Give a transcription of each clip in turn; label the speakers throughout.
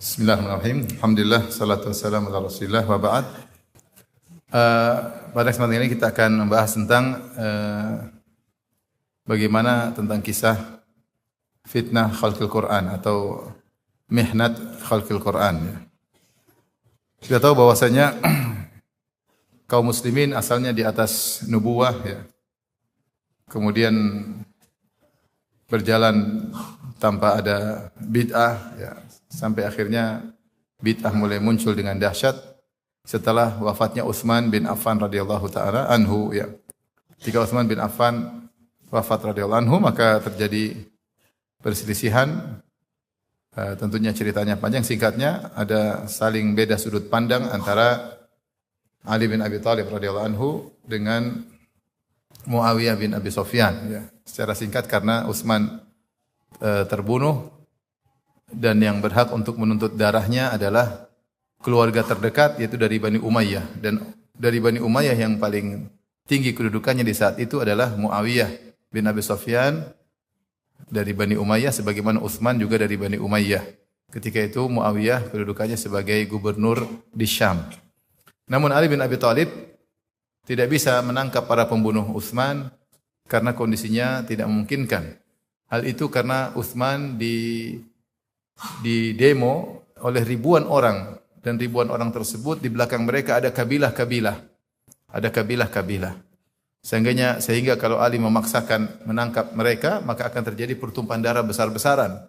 Speaker 1: Bismillahirrahmanirrahim. Alhamdulillah, salatu wassalamu ala Rasulillah wa ba'd. Pada kesempatan ini kita akan membahas tentang bagaimana tentang kisah fitnah khalqil Quran atau mihnat khalqil Quran. Kita tahu bahwasanya kaum muslimin asalnya di atas nubuwah ya. Kemudian berjalan tanpa ada bid'ah ya. Sampai akhirnya bid'ah mulai muncul dengan dahsyat setelah wafatnya Utsman bin Affan radhiyallahu taala anhu ya. Ketika Utsman bin Affan wafat radhiyallahu anhu maka terjadi perselisihan. Tentunya ceritanya panjang, singkatnya ada saling beda sudut pandang antara Ali bin Abi Thalib radhiyallahu anhu dengan Muawiyah bin Abi Sufyan ya. Secara singkat karena Utsman terbunuh dan yang berhak untuk menuntut darahnya adalah keluarga terdekat yaitu dari Bani Umayyah, dan dari Bani Umayyah yang paling tinggi kedudukannya di saat itu adalah Muawiyah bin Abi Sufyan dari Bani Umayyah, sebagaimana Utsman juga dari Bani Umayyah. Ketika itu Muawiyah kedudukannya sebagai gubernur di Syam. Namun Ali bin Abi Thalib tidak bisa menangkap para pembunuh Utsman karena kondisinya tidak memungkinkan. Hal itu karena Utsman di demo oleh ribuan orang, dan ribuan orang tersebut di belakang mereka ada kabilah-kabilah. Ada kabilah-kabilah. Sehingga kalau Ali memaksakan menangkap mereka, maka akan terjadi pertumpahan darah besar-besaran.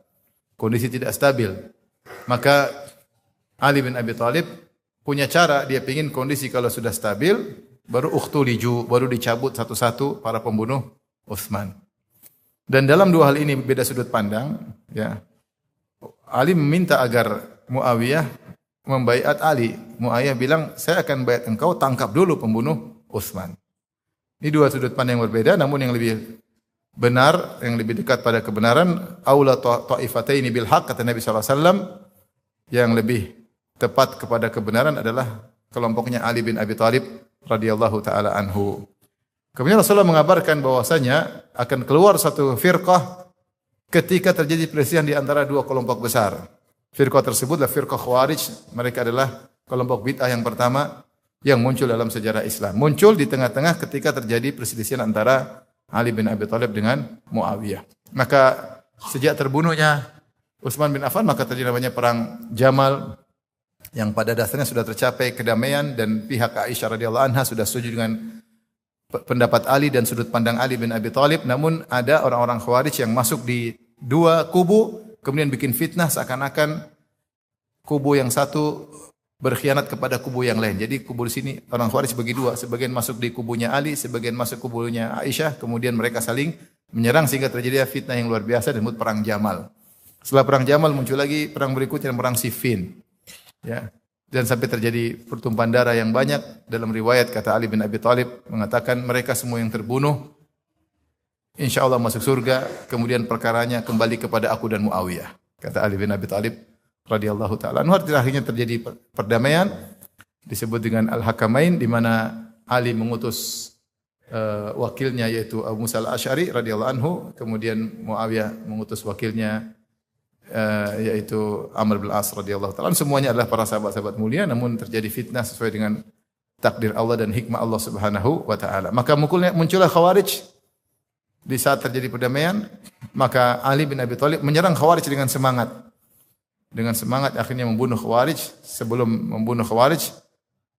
Speaker 1: Kondisi tidak stabil. Maka Ali bin Abi Thalib punya cara, dia ingin kondisi kalau sudah stabil, baru ukhtuliju, baru dicabut satu-satu para pembunuh Utsman. Dan dalam dua hal ini beda sudut pandang, ya. Ali meminta agar Muawiyah membaiat Ali. Muawiyah bilang, saya akan baiat engkau, tangkap dulu pembunuh Utsman. Ini dua sudut pandang yang berbeda, namun yang lebih benar, yang lebih dekat pada kebenaran, aula ta'ifataini bil haq, kata Nabi SAW, yang lebih tepat kepada kebenaran adalah kelompoknya Ali bin Abi Thalib radhiyallahu taala anhu. Kemudian Rasulullah mengabarkan bahwasanya akan keluar satu firqah ketika terjadi perselisihan di antara dua kelompok besar. Firqah tersebut adalah firqah Khawarij. Mereka adalah kelompok bid'ah yang pertama yang muncul dalam sejarah Islam. Muncul di tengah-tengah ketika terjadi perselisihan antara Ali bin Abi Thalib dengan Muawiyah. Maka sejak terbunuhnya Utsman bin Affan, maka terjadi namanya perang Jamal, yang pada dasarnya sudah tercapai kedamaian dan pihak Aisyah radhiyallahu anha sudah setuju dengan pendapat Ali dan sudut pandang Ali bin Abi Thalib. Namun ada orang-orang Khawarij yang masuk di dua kubu, kemudian bikin fitnah seakan-akan kubu yang satu berkhianat kepada kubu yang lain. Jadi kubu di sini orang Khawarij bagi dua, sebagian masuk di kubunya Ali, sebagian masuk kubunya Aisyah, kemudian mereka saling menyerang sehingga terjadi fitnah yang luar biasa dan disebut perang Jamal. Setelah perang Jamal muncul lagi perang berikutnya, perang Siffin. Ya. Dan sampai terjadi pertumpahan darah yang banyak. Dalam riwayat kata Ali bin Abi Thalib mengatakan mereka semua yang terbunuh insya Allah masuk surga, kemudian perkaranya kembali kepada aku dan Muawiyah, kata Ali bin Abi Thalib radhiyallahu taala. Akhirnya terjadi perdamaian disebut dengan Al-Hakamain, di mana Ali mengutus wakilnya yaitu Abu Musa Al-Asy'ari radhiyallahu anhu, kemudian Muawiyah mengutus wakilnya yaitu Amr bin As radhiyallahu taala. Semuanya adalah para sahabat-sahabat mulia, namun terjadi fitnah sesuai dengan takdir Allah dan hikmah Allah Subhanahu wa taala. Maka muncullah Khawarij. Di saat terjadi perdamaian, maka Ali bin Abi Thalib menyerang Khawarij dengan semangat. Dengan semangat akhirnya membunuh Khawarij. Sebelum membunuh Khawarij,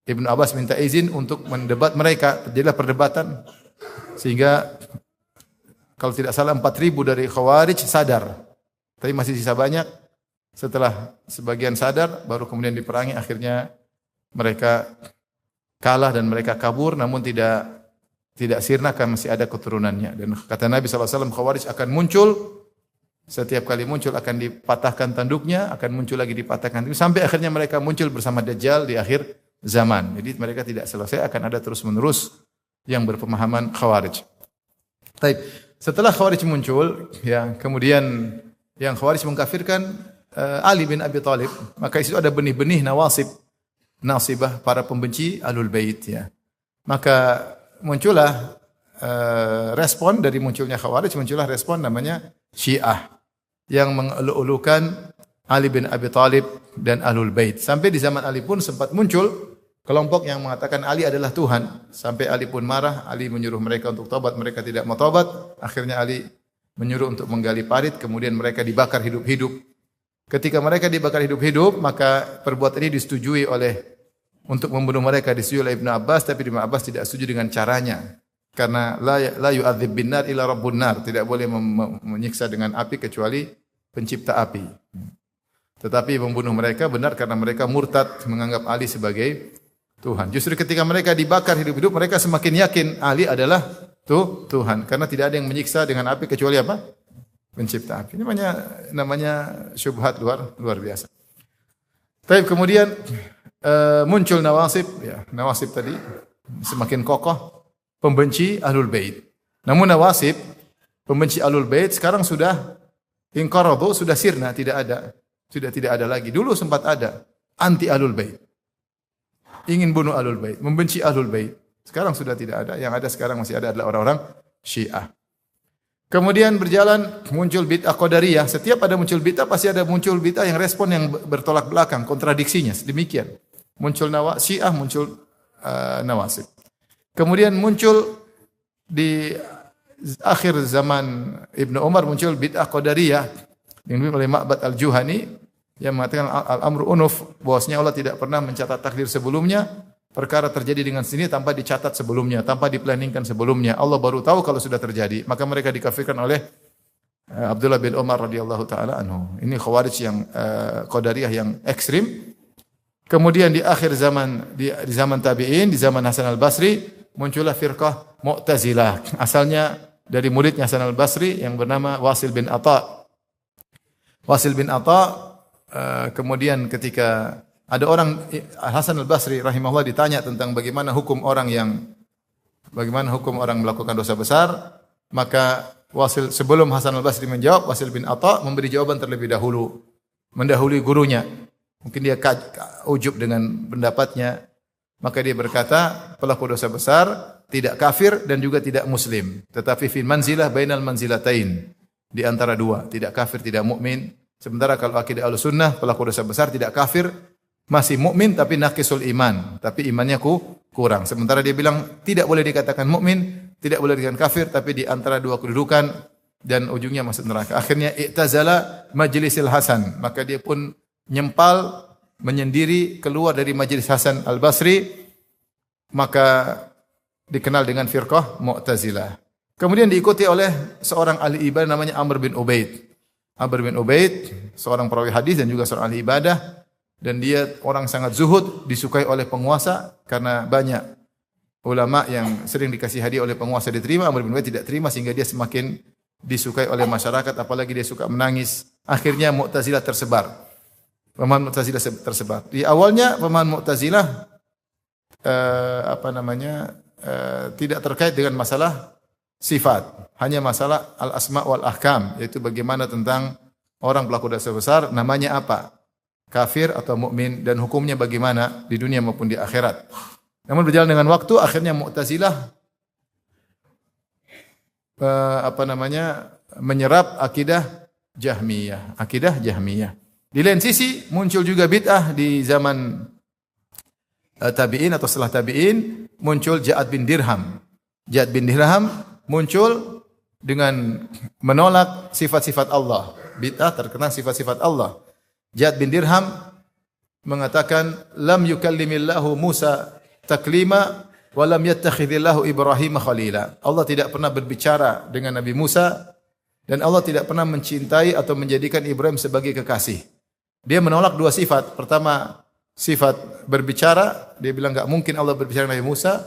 Speaker 1: Ibnu Abbas minta izin untuk mendebat mereka. Terjadilah perdebatan sehingga kalau tidak salah 4.000 dari Khawarij sadar. Tapi masih sisa banyak. Setelah sebagian sadar, baru kemudian diperangi. Akhirnya mereka kalah dan mereka kabur, namun tidak sirna, kan masih ada keturunannya. Dan kata Nabi SAW, Khawarij akan muncul, setiap kali muncul akan dipatahkan tanduknya, akan muncul lagi dipatahkan tanduknya, sampai akhirnya mereka muncul bersama Dajjal di akhir zaman. Jadi mereka tidak selesai, akan ada terus-menerus yang berpemahaman Khawarij. Baik, setelah Khawarij muncul, ya, kemudian yang Khawarij mengkafirkan Ali bin Abi Thalib, maka itu ada benih-benih nasibah para pembenci Ahlul Bait, ya. Maka muncullah respon dari munculnya Khawarij, muncullah respon namanya Syiah yang mengeluh-elukan Ali bin Abi Thalib dan Ahlul Bait. Sampai di zaman Ali pun sempat muncul kelompok yang mengatakan Ali adalah Tuhan. Sampai Ali pun marah, Ali menyuruh mereka untuk tobat, mereka tidak mau tobat. Akhirnya Ali menyuruh untuk menggali parit, kemudian mereka dibakar hidup-hidup. Ketika mereka dibakar hidup-hidup, maka perbuatan ini disetujui untuk membunuh mereka disetujui oleh Ibnu Abbas, tapi Ibnu Abbas tidak setuju dengan caranya. Karena la yu'adzib bin nar illa rabbun nar, tidak boleh menyiksa dengan api kecuali pencipta api. Tetapi membunuh mereka benar karena mereka murtad menganggap Ali sebagai Tuhan. Justru ketika mereka dibakar hidup-hidup, mereka semakin yakin Ali adalah Tuhan, karena tidak ada yang menyiksa dengan api kecuali apa? Pencipta api. Ini namanya syubhat luar biasa. Tapi kemudian muncul Nawasib, ya, Nawasib tadi semakin kokoh pembenci Ahlul Bait. Namun Nawasib, pembenci Ahlul Bait sekarang sudah inqaradu, sudah sirna, tidak ada. Sudah tidak ada lagi. Dulu sempat ada anti Ahlul Bait. Ingin bunuh Ahlul Bait, membenci Ahlul Bait. Sekarang sudah tidak ada. Yang ada sekarang masih ada adalah orang-orang Syiah. Kemudian berjalan muncul bid'ah Qadariyah. Setiap ada muncul bid'ah pasti ada muncul bid'ah yang respon yang bertolak belakang, kontradiksinya. Demikian. Muncul Syiah, muncul Nawasib. Kemudian muncul di akhir zaman Ibnu Umar muncul bid'ah Qadariyah yang dipimpin oleh Ma'bad Al-Juhani yang mengatakan al-amru unuf, bahwasanya Allah tidak pernah mencatat takdir sebelumnya, perkara terjadi dengan sendiri tanpa dicatat sebelumnya, tanpa diplanningkan sebelumnya. Allah baru tahu kalau sudah terjadi. Maka mereka dikafirkan oleh Abdullah bin Umar radhiyallahu taala anhu. Ini khawarij yang Qadariyah yang ekstrim. Kemudian di akhir zaman di zaman tabi'in, di zaman Hasan al-Basri muncullah firqah Mu'tazilah. Asalnya dari muridnya Hasan al-Basri yang bernama Wasil bin Atha. Wasil bin Atha kemudian ketika ada orang Hasan al-Basri rahimahullah ditanya tentang bagaimana hukum orang melakukan dosa besar, maka Wasil sebelum Hasan al-Basri menjawab, Wasil bin Atha memberi jawaban terlebih dahulu, mendahului gurunya. Mungkin dia ujub dengan pendapatnya. Maka dia berkata, pelaku dosa besar tidak kafir dan juga tidak muslim, tetapi fi manzilah bainal manzilatain, di antara dua, tidak kafir, tidak mukmin. Sementara kalau akidah Ahlussunnah, pelaku dosa besar tidak kafir, masih mukmin tapi naqisul iman, tapi imannya kurang. Sementara dia bilang tidak boleh dikatakan mukmin, tidak boleh dikatakan kafir, tapi di antara dua kedudukan dan ujungnya masuk neraka. Akhirnya i'tazala majlisil Hasan, maka dia pun nyempal menyendiri keluar dari majlis Hasan al-Basri, maka dikenal dengan firqah Mu'tazilah. Kemudian diikuti oleh seorang ahli ibadah namanya Amr bin Ubaid. Amr bin Ubaid seorang perawi hadis dan juga seorang ahli ibadah, dan dia orang sangat zuhud, disukai oleh penguasa karena banyak ulama yang sering dikasih hadiah oleh penguasa diterima, Amr bin Ubaid tidak terima sehingga dia semakin disukai oleh masyarakat, apalagi dia suka menangis. Akhirnya Mu'tazilah tersebar. Pemahaman Mu'tazilah tersebar. Di awalnya pemahaman Mu'tazilah tidak terkait dengan masalah sifat, hanya masalah al-asma wal ahkam, yaitu bagaimana tentang orang pelaku dosa besar, namanya apa? Kafir atau mukmin, dan hukumnya bagaimana di dunia maupun di akhirat. Namun berjalan dengan waktu akhirnya Mu'tazilah menyerap akidah Jahmiyah. Di lain sisi muncul juga bid'ah di zaman tabi'in atau setelah tabi'in, muncul Ja'ad bin Dirham. Ja'ad bin Dirham muncul dengan menolak sifat-sifat Allah. Bid'ah terkena sifat-sifat Allah. Ja'ad bin Dirham mengatakan lam yukallimillahu Musa taklima wa lam yattakhidillahu Ibrahim khalila. Allah tidak pernah berbicara dengan Nabi Musa dan Allah tidak pernah mencintai atau menjadikan Ibrahim sebagai kekasih. Dia menolak dua sifat. Pertama, sifat berbicara, dia bilang enggak mungkin Allah berbicara dengan Nabi Musa.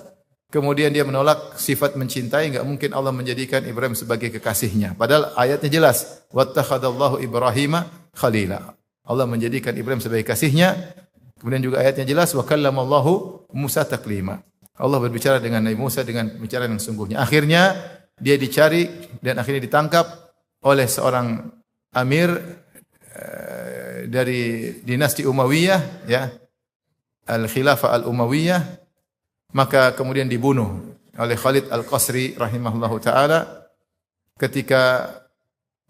Speaker 1: Kemudian dia menolak sifat mencintai, enggak mungkin Allah menjadikan Ibrahim sebagai kekasihnya. Padahal ayatnya jelas, wattakhadallahu Ibrahima khalila. Allah menjadikan Ibrahim sebagai kasihnya. Kemudian juga ayatnya jelas, wa kallamallahu Musa taklima. Allah berbicara dengan Nabi Musa dengan bicara yang sungguhnya. Akhirnya dia dicari dan akhirnya ditangkap oleh seorang amir dari dinasti Umayyah, ya, Al-Khilafah Al-Umayyah, maka kemudian dibunuh oleh Khalid Al-Qasri rahimahullahu taala ketika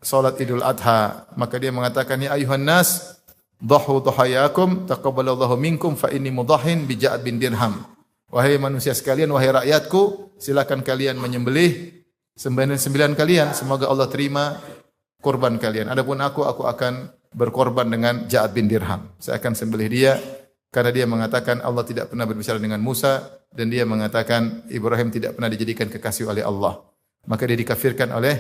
Speaker 1: salat Idul Adha. Maka dia mengatakan, ya ayuhan nas dhahu dhahayakum taqabbalallahu minkum fa inni mudhahin bi Ja'ad bin Dirham. Wahai manusia sekalian, wahai rakyatku, silakan kalian menyembelih sembilan kalian, semoga Allah terima korban kalian. Adapun aku akan berkorban dengan Ja'ad bin Dirham. Saya akan sembelih dia karena dia mengatakan Allah tidak pernah berbicara dengan Musa dan dia mengatakan Ibrahim tidak pernah dijadikan kekasih oleh Allah. Maka dia dikafirkan oleh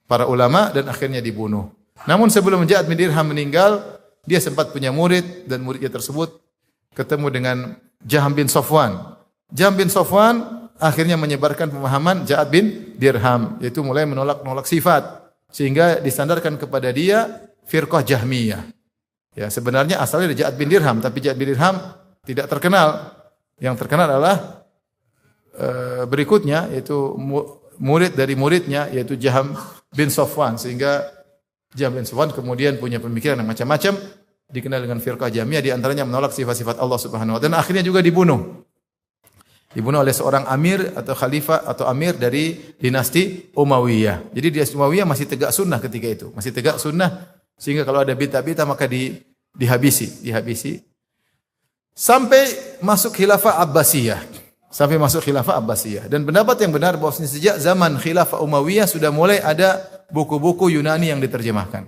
Speaker 1: para ulama dan akhirnya dibunuh. Namun sebelum Ja'ad bin Dirham meninggal, dia sempat punya murid dan muridnya tersebut ketemu dengan Jaham bin Safwan. Jaham bin Safwan akhirnya menyebarkan pemahaman Ja'ad bin Dirham, yaitu mulai menolak sifat sehingga disandarkan kepada dia firqah Jahmiyah. Ya, sebenarnya asalnya dari Ja'ad bin Dirham, tapi Ja'ad bin Dirham tidak terkenal. Yang terkenal adalah berikutnya, yaitu murid dari muridnya, yaitu Jaham bin Safwan, sehingga Jaham bin Safwan kemudian punya pemikiran yang macam-macam, dikenal dengan firqah Jahmiyah, di antaranya menolak sifat-sifat Allah Subhanahu wa taala, dan akhirnya juga dibunuh oleh seorang amir atau khalifah atau amir dari dinasti Umayyah. Jadi dinasti Umayyah masih tegak sunnah ketika itu, masih tegak sunnah, sehingga kalau ada bid'ah-bid'ah maka dihabisi sampai masuk khilafah Abbasiyah. Dan pendapat yang benar bahwasanya sejak zaman khilafah Umayyah sudah mulai ada buku-buku Yunani yang diterjemahkan.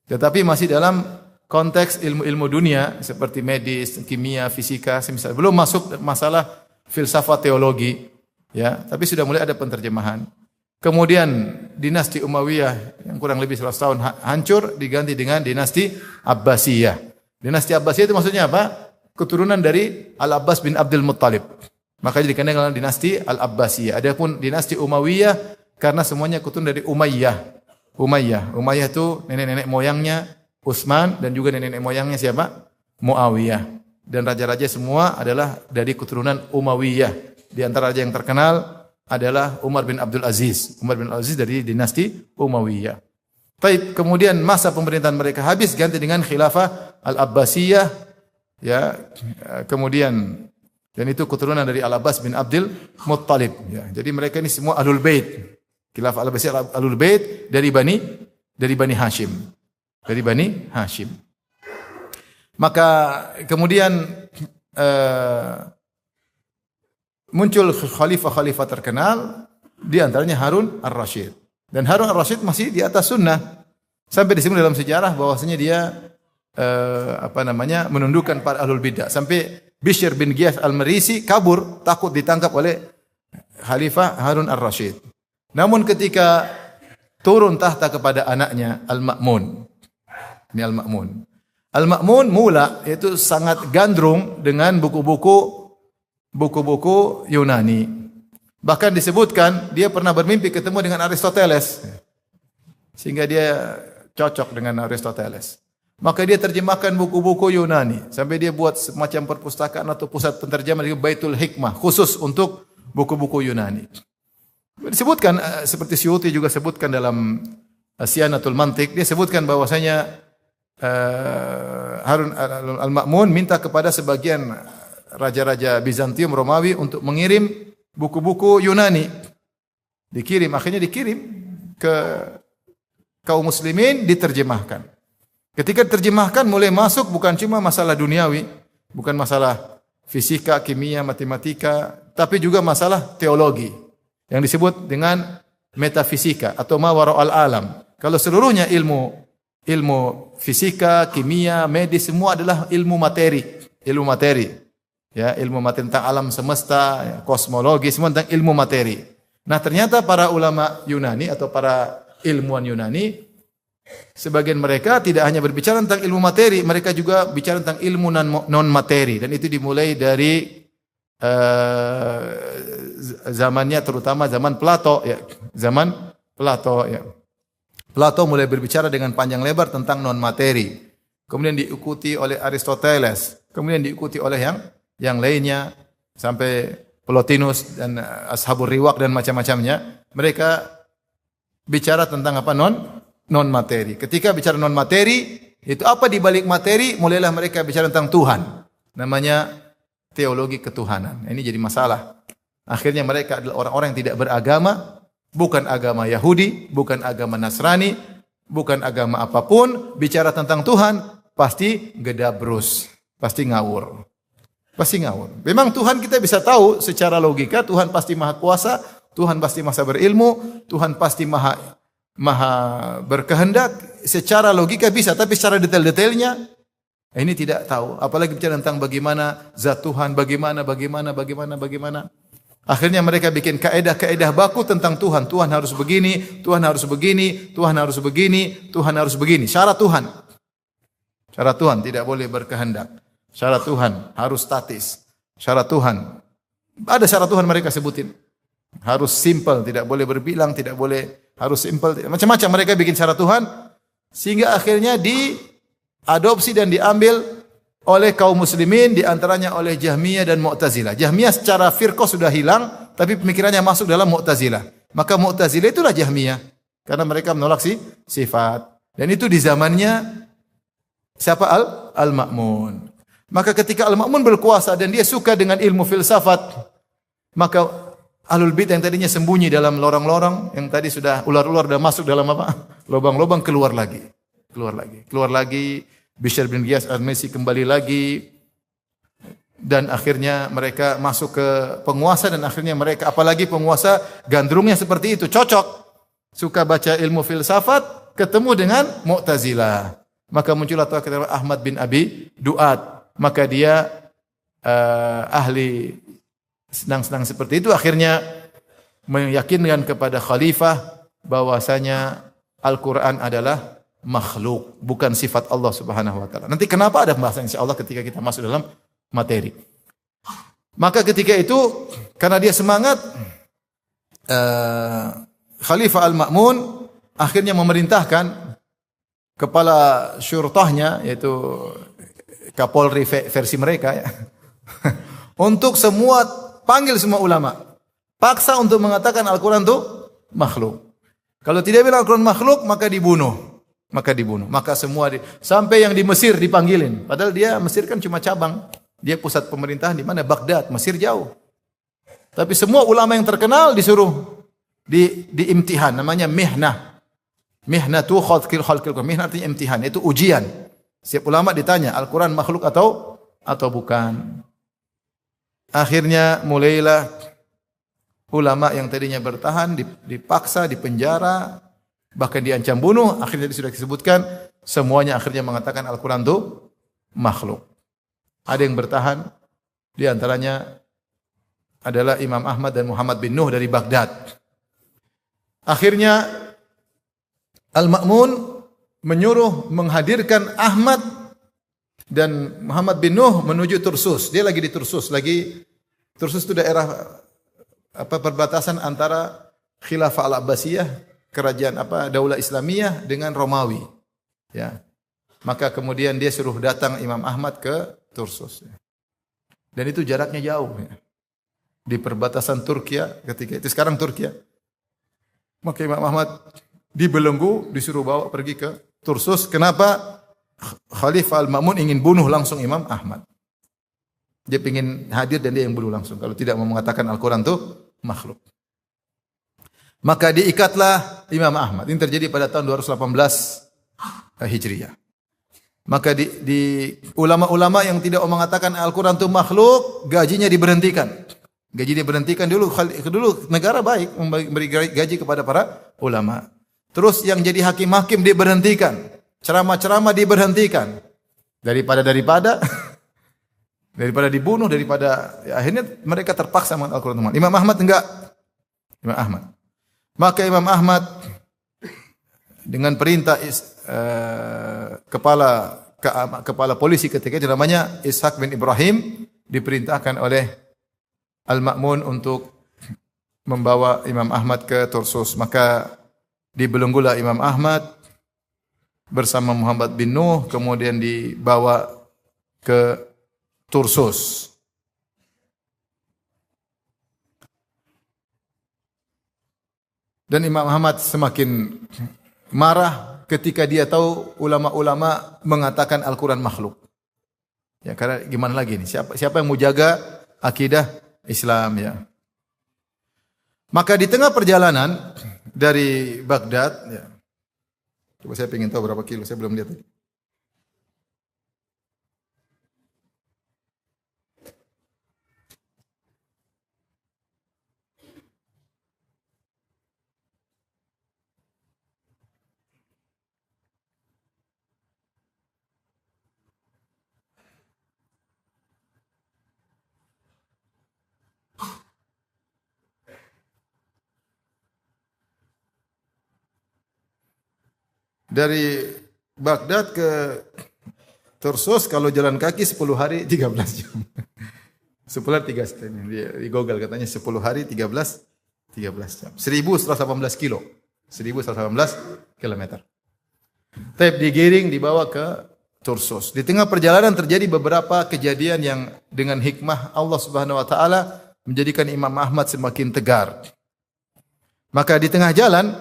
Speaker 1: Tetapi masih dalam konteks ilmu-ilmu dunia seperti medis, kimia, fisika, semisal. Belum masuk masalah filsafat teologi, ya, tapi sudah mulai ada penterjemahan. Kemudian dinasti Umayyah yang kurang lebih 100 tahun hancur, diganti dengan dinasti Abbasiyah. Dinasti Abbasiyah itu maksudnya apa? Keturunan dari Al-Abbas bin Abdul Muttalib. Makanya dikenal dengan dinasti Al-Abbasiyah. Adapun dinasti Umayyah karena semuanya keturunan dari Umayyah itu nenek-nenek moyangnya Utsman dan juga nenek moyangnya siapa? Muawiyah. Dan raja-raja semua adalah dari keturunan Umayyah. Di antara raja yang terkenal adalah Umar bin Abdul Aziz. Umar bin Abdul Aziz dari dinasti Umayyah. Baik, kemudian masa pemerintahan mereka habis, ganti dengan khilafah Al-Abbasiyah. Ya, kemudian dan itu keturunan dari Al-Abbas bin Abdul Muttalib. Ya, jadi mereka ini semua Ahlul Bait. Khilafah Al-Abbasiyah Ahlul Bait dari Bani Hashim. Dari Bani Hashim. Maka kemudian muncul khalifah-khalifah terkenal, di antaranya Harun ar-Rasyid. Dan Harun ar-Rasyid masih di atas sunnah. Sampai disebut dalam sejarah bahwasanya dia menundukkan para ahlul bidah. Sampai Bishr bin Ghiyath al-Marisi kabur, takut ditangkap oleh Khalifah Harun ar-Rasyid. Namun ketika turun tahta kepada anaknya Al-Ma'mun. Ini Al-Ma'mun mula itu sangat gandrung dengan buku-buku Yunani. Bahkan disebutkan dia pernah bermimpi ketemu dengan Aristoteles. Sehingga dia cocok dengan Aristoteles. Maka dia terjemahkan buku-buku Yunani. Sampai dia buat semacam perpustakaan atau pusat penterjemah di Baitul Hikmah. Khusus untuk buku-buku Yunani. Disebutkan, seperti Syuuti juga sebutkan dalam Sianatul Mantiq. Dia sebutkan bahwasanya Harun al-Ma'mun minta kepada sebagian raja-raja Bizantium Romawi untuk mengirim buku-buku Yunani. Akhirnya dikirim ke kaum muslimin, diterjemahkan. Ketika diterjemahkan mulai masuk bukan cuma masalah duniawi, bukan masalah fisika, kimia, matematika, tapi juga masalah teologi yang disebut dengan metafisika atau ma wara'al alam. Kalau seluruhnya ilmu fisika, kimia, medis semua adalah ilmu materi. Ya, ilmu materi tentang alam semesta, ya, kosmologi, semua tentang ilmu materi. Nah, ternyata para ulama Yunani atau para ilmuwan Yunani, sebagian mereka tidak hanya berbicara tentang ilmu materi, mereka juga bicara tentang ilmu non materi, dan itu dimulai dari zamannya, terutama zaman Plato, ya. Plato mulai berbicara dengan panjang lebar tentang non materi. Kemudian diikuti oleh Aristoteles, kemudian diikuti oleh yang lainnya sampai Plotinus dan Ashabur Riwaq dan macam-macamnya. Mereka bicara tentang apa? Non materi. Ketika bicara non materi, itu apa di balik materi? Mulailah mereka bicara tentang Tuhan. Namanya teologi ketuhanan. Ini jadi masalah. Akhirnya mereka adalah orang-orang yang tidak beragama, bukan agama Yahudi, bukan agama Nasrani, bukan agama apapun, bicara tentang Tuhan, pasti gedabrus, pasti ngawur. Pasti ngawur. Memang Tuhan kita bisa tahu secara logika, Tuhan pasti maha kuasa, Tuhan pasti maha berilmu, Tuhan pasti maha berkehendak. Secara logika bisa, tapi secara detail-detailnya, ini tidak tahu. Apalagi bicara tentang bagaimana zat Tuhan, bagaimana. Akhirnya mereka bikin kaedah-kaedah baku tentang Tuhan. Tuhan harus begini, Tuhan harus begini, Tuhan harus begini, Tuhan harus begini. Syarat Tuhan. Syarat Tuhan tidak boleh berkehendak. Syarat Tuhan harus statis. Syarat Tuhan. Ada syarat Tuhan mereka sebutin. Harus simple, tidak boleh berbilang, tidak boleh, harus simple. Macam-macam mereka bikin syarat Tuhan. Sehingga akhirnya diadopsi dan diambil oleh kaum muslimin, diantaranya oleh Jahmiyah dan Mu'tazilah. Jahmiyah secara firqah sudah hilang, tapi pemikirannya masuk dalam Mu'tazilah. Maka Mu'tazilah itulah Jahmiyah. Karena mereka menolak sifat. Dan itu di zamannya siapa? Al-Ma'mun. Maka ketika Al-Ma'mun berkuasa dan dia suka dengan ilmu filsafat, maka ahlul bid'ah yang tadinya sembunyi dalam lorong-lorong, yang tadi sudah ular-ular sudah masuk dalam apa? Lubang-lubang, keluar lagi. Bishr bin Giyas al-Misi kembali lagi. Dan akhirnya mereka masuk ke penguasa, dan akhirnya mereka, apalagi penguasa gandrungnya seperti itu, cocok. Suka baca ilmu filsafat, ketemu dengan Mu'tazilah. Maka muncullah tokoh Ahmad bin Abi Duat. Maka dia ahli senang-senang seperti itu, akhirnya meyakinkan kepada khalifah bahwasanya Al-Quran adalah makhluk, bukan sifat Allah Subhanahu wa taala. Nanti kenapa ada pembahasan insyaallah ketika kita masuk dalam materi. Maka ketika itu karena dia semangat, Khalifah Al-Ma'mun akhirnya memerintahkan kepala syurtahnya, yaitu Kapolri versi mereka ya, untuk panggil semua ulama, paksa untuk mengatakan Al-Quran itu makhluk. Kalau tidak bilang Al-Quran makhluk, maka dibunuh. Maka semua sampai yang di Mesir dipanggilin. Padahal Mesir kan cuma cabang. Dia pusat pemerintahan di mana? Baghdad, Mesir jauh. Tapi semua ulama yang terkenal disuruh diimtihan, namanya mihnah. Mihnatu khalqil Quran. Mihnah artinya imtihan, itu ujian. Setiap ulama ditanya, Al-Quran makhluk atau bukan. Akhirnya mulailah ulama yang tadinya bertahan dipaksa, dipenjara, bahkan diancam bunuh. Akhirnya sudah disebutkan, semuanya akhirnya mengatakan Al-Quran itu makhluk. Ada yang bertahan, di antaranya adalah Imam Ahmad dan Muhammad bin Nuh dari Baghdad. Akhirnya Al-Ma'mun menyuruh menghadirkan Ahmad dan Muhammad bin Nuh menuju Tursus. Dia lagi di Tursus. Tursus itu daerah perbatasan antara Khilafah Al-Abbasiyah, kerajaan Daulah Islamiyah dengan Romawi. Ya. Maka kemudian dia suruh datang Imam Ahmad ke Tursus. Dan itu jaraknya jauh. Ya. Di perbatasan Turkiya ketika itu, sekarang Turkiya. Maka Imam Ahmad dibelenggu, disuruh bawa pergi ke Tursus. Kenapa? Khalifah Al-Ma'mun ingin bunuh langsung Imam Ahmad. Dia ingin hadir dan dia yang bunuh langsung. Kalau tidak mau mengatakan Al-Quran itu makhluk. Maka diikatlah Imam Ahmad. Ini terjadi pada tahun 218 Hijriah. Maka di ulama-ulama yang tidak mau mengatakan Al-Quran itu makhluk, gajinya diberhentikan. Gaji diberhentikan dulu negara baik memberi gaji kepada para ulama. Terus yang jadi hakim-hakim diberhentikan. Ceramah-ceramah diberhentikan. Daripada dibunuh, akhirnya mereka terpaksa mengenal Al-Quran. Imam Ahmad enggak. Maka Imam Ahmad dengan perintah kepala polisi ketika itu namanya Ishaq bin Ibrahim, diperintahkan oleh Al-Ma'mun untuk membawa Imam Ahmad ke Tursus. Maka dibelenggulah Imam Ahmad bersama Muhammad bin Nuh, kemudian dibawa ke Tursus. Dan Imam Ahmad semakin marah ketika dia tahu ulama-ulama mengatakan Al-Quran makhluk. Ya, karena gimana lagi nih? Siapa yang mau jaga akidah Islam ya? Maka di tengah perjalanan dari Baghdad, ya, Coba saya pengen tahu berapa kilo, saya belum lihat tadi. Dari Baghdad ke Tarsus kalau jalan kaki 10 hari 13 jam. 10 hari 3 jam. Di Google katanya 10 hari 13 jam. 1118 kilo. 1118 kilometer. Tapi digiring dibawa ke Tarsus. Di tengah perjalanan terjadi beberapa kejadian yang dengan hikmah Allah Subhanahu wa taala menjadikan Imam Ahmad semakin tegar. Maka di tengah jalan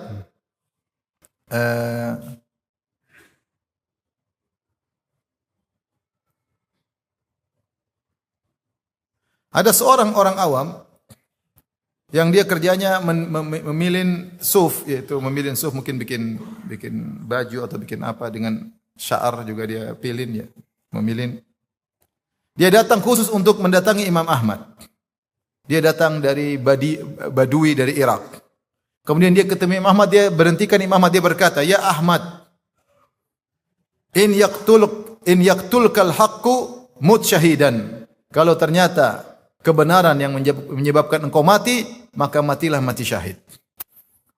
Speaker 1: ada seorang orang awam yang dia kerjanya memilin suf, yaitu memilin suf, mungkin bikin baju atau bikin apa dengan syaar juga dia pilin ya, memilin. Dia datang khusus untuk mendatangi Imam Ahmad. Dia datang dari Badui dari Irak. Kemudian dia ketemu Imam Ahmad, dia berhentikan Imam Ahmad, dia berkata, "Ya Ahmad, in yaqtulkal haqqu mut syahidan." Kalau ternyata kebenaran yang menyebabkan engkau mati, maka matilah mati syahid.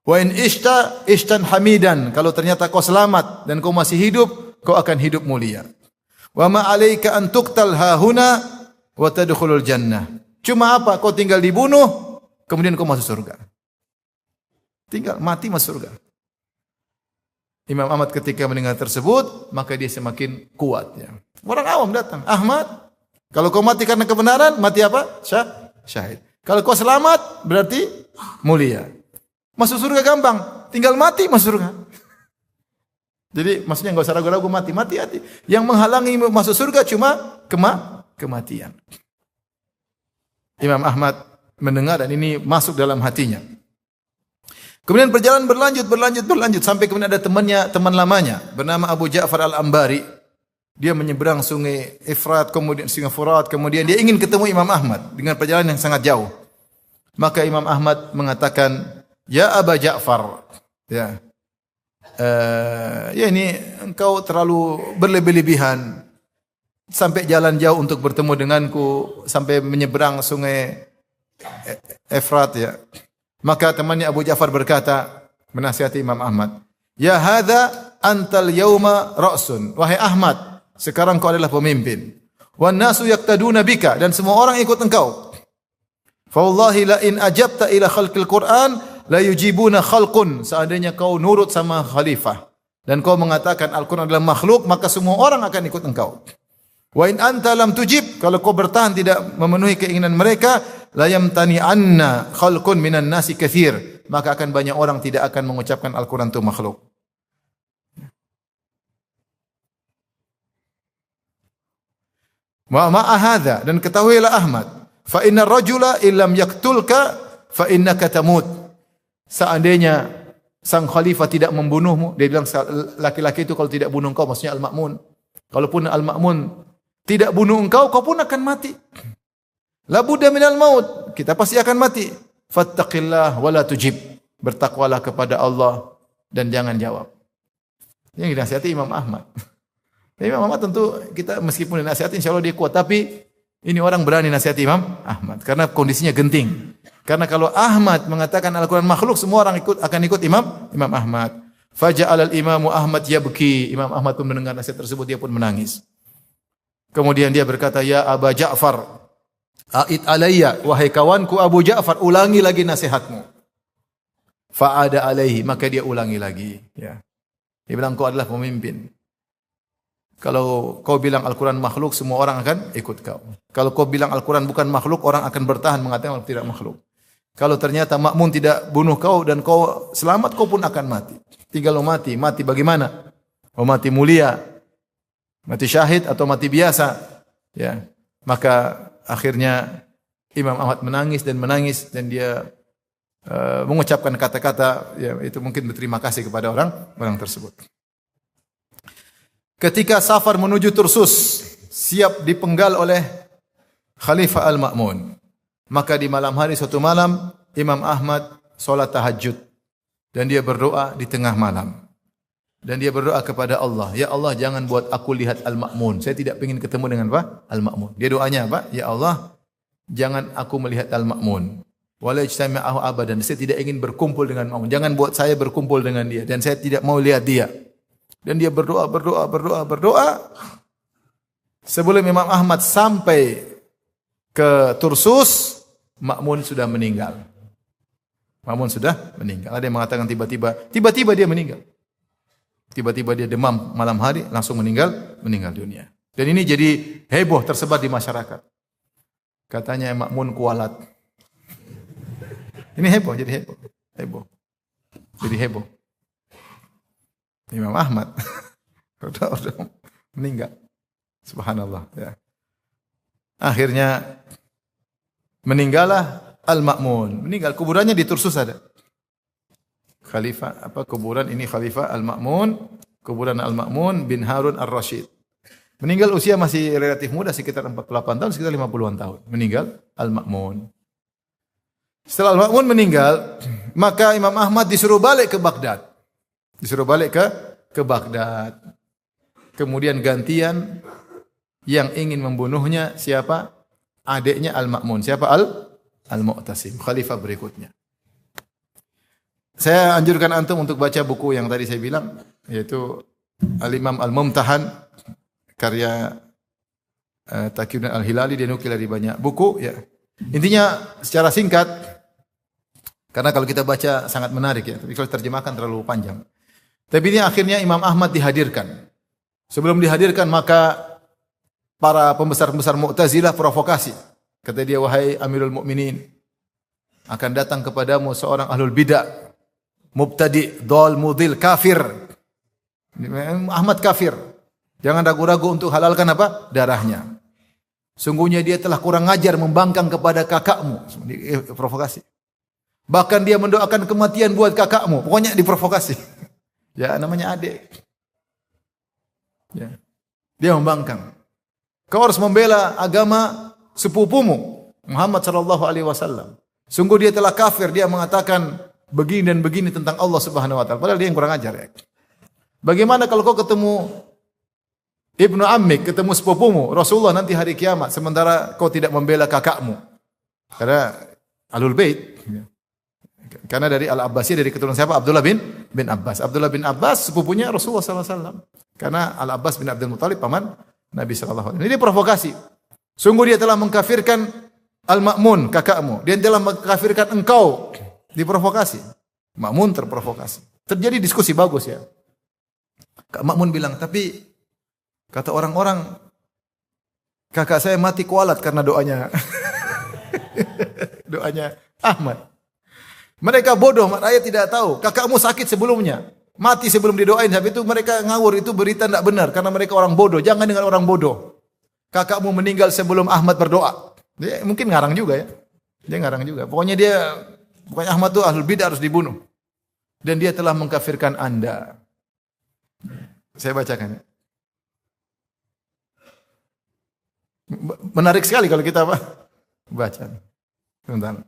Speaker 1: Wa in ishtan hamidan. Kalau ternyata kau selamat dan kau masih hidup, kau akan hidup mulia. Wa ma 'alaika an tuqtal hahuna wa tadkhulul jannah. Cuma apa? Kau tinggal dibunuh, kemudian kau masuk surga. Tinggal mati masuk surga. Imam Ahmad ketika mendengar tersebut, maka dia semakin kuat. Ya. Orang awam datang, Ahmad, kalau kau mati karena kebenaran, mati apa? Syahid. Kalau kau selamat, berarti mulia. Masuk surga gampang, tinggal mati masuk surga. Jadi maksudnya enggak usah ragu-ragu, mati hati. Yang menghalangi masuk surga cuma kematian. Imam Ahmad mendengar dan ini masuk dalam hatinya. Kemudian perjalanan berlanjut sampai kemudian ada teman lamanya bernama Abu Ja'far Al-Ambari. Dia menyeberang sungai Efrat, kemudian sungai Furat, kemudian dia ingin ketemu Imam Ahmad dengan perjalanan yang sangat jauh. Maka Imam Ahmad mengatakan, "Ya Aba Ja'far, ya, ini engkau terlalu berlebih-lebihan sampai jalan jauh untuk bertemu denganku, sampai menyeberang sungai Efrat ya." Maka temannya Abu Ja'far berkata, menasihati Imam Ahmad, "Ya hadza antal yauma ra'sun." Wahai Ahmad, sekarang kau adalah pemimpin. Wan nasu yaqtaduna bika, dan semua orang ikut engkau. Fa wallahi la in ajabta ila khalqil Qur'an la yujibuna khalqun. Seandainya kau nurut sama khalifah dan kau mengatakan Al-Qur'an adalah makhluk, maka semua orang akan ikut engkau. Wa in anta lam tujib, kalau kau bertahan tidak memenuhi keinginan mereka, la yamtani anna khalqun minan nasi katsir, maka akan banyak orang tidak akan mengucapkan Al-Qur'an itu makhluk. Wa ma'a hadza, dan ketahuilah Ahmad, fa innar rajula illam yaqtulka fa innaka tamut. Seandainya sang khalifah tidak membunuhmu, dia bilang laki-laki itu kalau tidak bunuh engkau, maksudnya Al-Ma'mun. Kalaupun Al-Ma'mun tidak bunuh engkau, kau pun akan mati. La budda minal maut, kita pasti akan mati. Fattaqillah wa la tujib. Bertakwalah kepada Allah dan jangan jawab. Yang dinasihati Imam Ahmad. Imam Ahmad tentu kita meskipun dinasihati insyaallah dia kuat, tapi ini orang berani nasihati Imam Ahmad karena kondisinya genting. Karena kalau Ahmad mengatakan Al-Qur'an makhluk, semua orang akan ikut Imam Ahmad. Faja'al al-Imamu Ahmad yabki. Imam Ahmad pun mendengar nasihat tersebut, dia pun menangis. Kemudian dia berkata, "Ya Aba Ja'far, a'id alayya, wahai kawanku Abu Ja'far, ulangi lagi nasihatmu." Fa'ada alaihi, maka dia ulangi lagi. Ya. Dia bilang, kau adalah pemimpin. Kalau kau bilang Al-Quran makhluk, semua orang akan ikut kau. Kalau kau bilang Al-Quran bukan makhluk, orang akan bertahan mengatakan tidak makhluk. Kalau ternyata Ma'mun tidak bunuh kau dan kau selamat, kau pun akan mati. Tinggal lo mati. Mati bagaimana? Mau mati mulia, mati syahid atau mati biasa. Ya. Maka akhirnya Imam Ahmad menangis dan dia mengucapkan kata-kata ya, itu mungkin berterima kasih kepada orang tersebut. ketika safar menuju Tursus, siap dipenggal oleh Khalifah Al-Ma'mun. Maka di malam hari suatu malam, Imam Ahmad salat tahajud dan dia berdoa di tengah malam. Dan dia berdoa kepada Allah, ya Allah jangan buat aku lihat Al-Ma'mun. Saya tidak ingin ketemu dengan apa? Al-Ma'mun. Dia doanya apa? Ya Allah, jangan aku melihat Al-Ma'mun. Wala ijtama'ahu abadan. Saya tidak ingin berkumpul dengan Ma'mun. Jangan buat saya berkumpul dengan dia dan saya tidak mau lihat dia. Dan dia berdoa. Sebelum Imam Ahmad sampai ke Tursus, Ma'mun sudah meninggal. Ma'mun sudah meninggal. Ada yang mengatakan tiba-tiba dia meninggal. Tiba-tiba dia demam malam hari, langsung meninggal dunia. Dan ini jadi heboh tersebar di masyarakat. Katanya Ma'mun kualat. Ini heboh, jadi heboh. Jadi heboh. Imam Ahmad udah meninggal. Subhanallah. Ya. Akhirnya meninggallah Al-Ma'mun. Meninggal, kuburannya di Tursus ada. Kuburan ini Khalifah Al-Ma'mun, kuburan Al-Ma'mun bin Harun Ar-Rasyid. Meninggal usia masih relatif muda, sekitar 48 tahun, sekitar 50-an tahun. Meninggal Al-Ma'mun. Setelah Al-Ma'mun meninggal, maka Imam Ahmad disuruh balik ke Baghdad. Kemudian gantian yang ingin membunuhnya siapa? Adiknya Al-Ma'mun. Siapa? Al-Mu'tasim, khalifah berikutnya. Saya anjurkan antum untuk baca buku yang tadi saya bilang, yaitu Al-Imam Al-Mumtahan, karya Taqiyuddin Al-Hilali, dia nukil dari banyak buku. Ya. Intinya secara singkat, karena kalau kita baca sangat menarik ya, tapi kalau terjemahkan terlalu panjang. Tapi ini akhirnya Imam Ahmad dihadirkan. Sebelum dihadirkan maka para pembesar-pembesar Mu'tazilah provokasi. Kata dia, wahai Amirul Mukminin, akan datang kepadamu seorang ahlul bidah, mubtadi, dhal, mudil, kafir. Ahmad kafir. Jangan ragu-ragu untuk halalkan apa? Darahnya. Sungguhnya dia telah kurang ajar membangkang kepada kakakmu. Provokasi. Bahkan dia mendoakan kematian buat kakakmu. Pokoknya diprovokasi. Ya, namanya adik. Ya. Dia membangkang. Kau harus membela agama sepupumu, Muhammad sallallahu alaihi wasallam. Sungguh dia telah kafir, dia mengatakan begini dan begini tentang Allah Subhanahu wa taala. Padahal dia yang kurang ajar ya. Bagaimana kalau kau ketemu Ibnu Ammik, ketemu sepupumu Rasulullah nanti hari kiamat, sementara kau tidak membela kakakmu? Karena Ahlul Bait. Karena dari Al-Abbasiyah, dari keturunan siapa? Abdullah bin Abbas. Abdullah bin Abbas sepupunya Rasulullah sallallahu alaihi wasallam. Karena Al-Abbas bin Abdul Muthalib paman Nabi sallallahu alaihi wasallam. Ini provokasi. Sungguh dia telah mengkafirkan Al-Ma'mun, kakakmu. Dia telah mengkafirkan engkau. Diprovokasi. Ma'mun terprovokasi. Terjadi diskusi bagus ya. Kak Ma'mun bilang, tapi kata orang-orang kakak saya mati kualat karena doanya doanya Ahmad. Mereka bodoh, rakyat tidak tahu. Kakakmu sakit sebelumnya, mati sebelum didoain. Habis itu mereka ngawur, itu berita tidak benar karena mereka orang bodoh. Jangan dengan orang bodoh. Kakakmu meninggal sebelum Ahmad berdoa. Dia mungkin ngarang juga ya. Dia ngarang juga. Pokoknya Ahmad itu ahlul bidah, harus dibunuh. Dan dia telah mengkafirkan Anda. Saya bacakan ya. Menarik sekali kalau kita baca. Sebentar.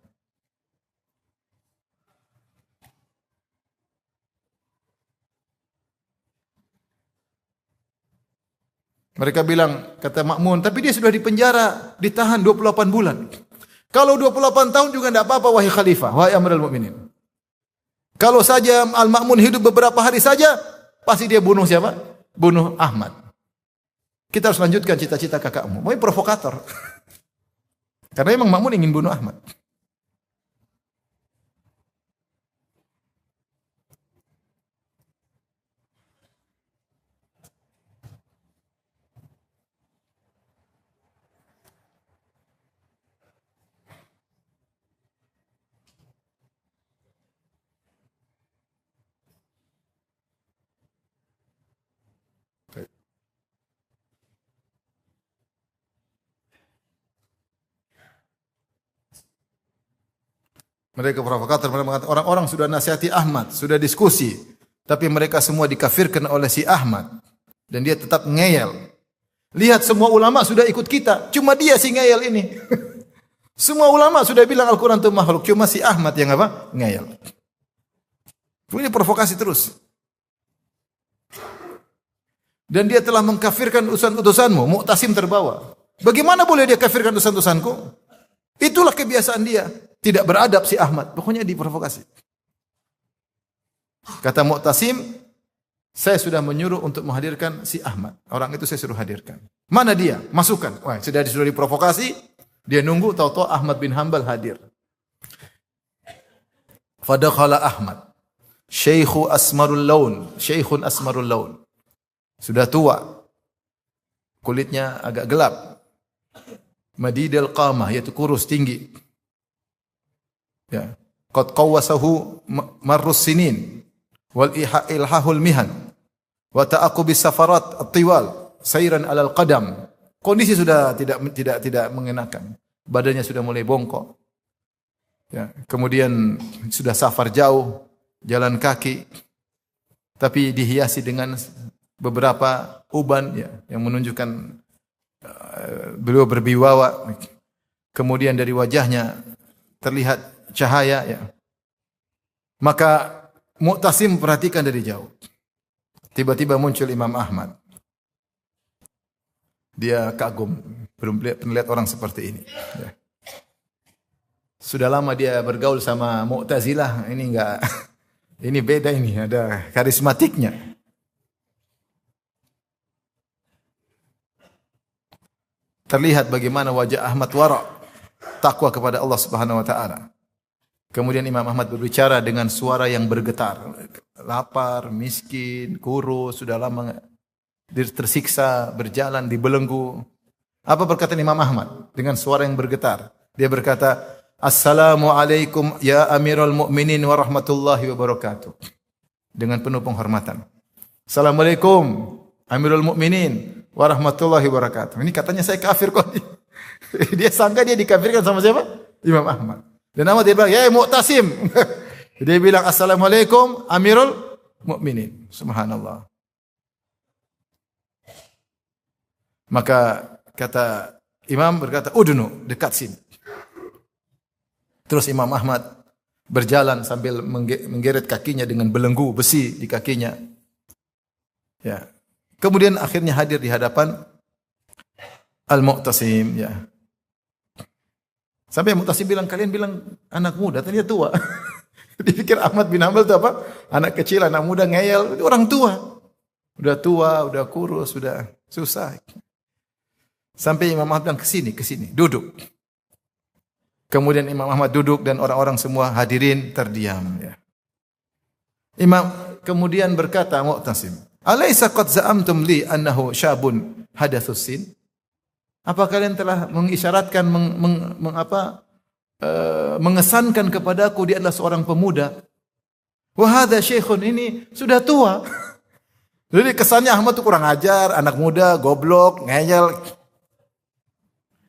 Speaker 1: Mereka bilang, kata Ma'mun, tapi dia sudah dipenjara, ditahan 28 bulan. Kalau 28 tahun juga tidak apa-apa, wahai khalifah, wahai Amirul Mukminin. Kalau saja Al-Ma'mun hidup beberapa hari saja, pasti dia bunuh siapa? Bunuh Ahmad. Kita harus lanjutkan cita-cita kakakmu. Mau provokator. Karena memang Ma'mun ingin bunuh Ahmad. Mereka provokator, mereka mengatakan orang-orang sudah nasihati Ahmad, sudah diskusi, tapi mereka semua dikafirkan oleh si Ahmad. Dan dia tetap ngeyel. Lihat semua ulama sudah ikut kita, cuma dia si ngeyel ini. Semua ulama sudah bilang Al-Quran itu makhluk, cuma si Ahmad yang apa? Ngeyel. Ini provokasi terus. Dan dia telah mengkafirkan utusan-utusanmu, Mu'tasim terbawa. Bagaimana boleh dia kafirkan utusan-utusanku? Itulah kebiasaan dia. Tidak beradab si Ahmad. Pokoknya diprovokasi. Kata Mu'tasim, saya sudah menyuruh untuk menghadirkan si Ahmad. Orang itu saya suruh hadirkan. Mana dia? Masukkan. Wah, sudah diprovokasi. Dia nunggu, tahu-tahu Ahmad bin Hanbal hadir. Fadakhala Ahmad. Syekhun asmarul laun. Sudah tua. Kulitnya agak gelap. Madidal qamah, yaitu kurus, tinggi. Ya. Qad qawwasahu marrus sinin. Wal ilhahul mihan. Wa ta'aqubis safarat at-tiwal. Sayran alal qadam. Kondisi sudah tidak mengenakan. Badannya sudah mulai bongkok. Ya, kemudian sudah safar jauh, jalan kaki. Tapi dihiasi dengan beberapa uban ya, yang menunjukkan beliau berwibawa. Kemudian dari wajahnya terlihat cahaya ya. Maka Mu'tasim perhatikan dari jauh. Tiba-tiba muncul Imam Ahmad. Dia kagum, belum lihat orang seperti ini. Ya. Sudah lama dia bergaul sama Mu'tazilah, ini enggak, ini beda ini, ada karismatiknya. Terlihat bagaimana wajah Ahmad wara, takwa kepada Allah Subhanahu wa taala. Kemudian Imam Ahmad berbicara dengan suara yang bergetar. Lapar, miskin, kurus, sudah lama tersiksa, berjalan, dibelenggu. Apa perkataan Imam Ahmad? Dengan suara yang bergetar. Dia berkata, Assalamualaikum ya Amirul Mu'minin wa rahmatullahi wa barakatuh. Dengan penuh penghormatan. Assalamualaikum Amirul Mu'minin wa rahmatullahi wa barakatuh. Ini katanya saya kafir kok. Dia sangka dia dikafirkan sama siapa? Imam Ahmad. Dan Ahmad dia bilang, ya Mu'tasim. Dia bilang, Assalamualaikum Amirul Mu'minin. Subhanallah. Maka kata Imam berkata, udunu, dekat sini. Terus Imam Ahmad berjalan sambil menggeret kakinya dengan belenggu besi di kakinya. Ya. Kemudian akhirnya hadir di hadapan Al-Mu'tasim. Ya. Sampai Mu'tasim bilang, kalian bilang anak muda, ternyata tua. Dipikir Ahmad bin Hanbal itu apa? Anak kecil, anak muda, ngeyel. Itu orang tua. Udah tua, udah kurus, sudah susah. Sampai Imam Ahmad bilang, kesini, duduk. Kemudian Imam Ahmad duduk dan orang-orang semua hadirin terdiam. Ya. Imam kemudian berkata, Mu'tasim, alaysa qad za'amtum li annahu syabun hadathus sin? Apa kalian telah mengisyaratkan, mengesankan kepadaku dia adalah seorang pemuda? Wa hadha syekhun, ini sudah tua. Jadi kesannya Ahmad itu kurang ajar, anak muda, goblok, ngeyel.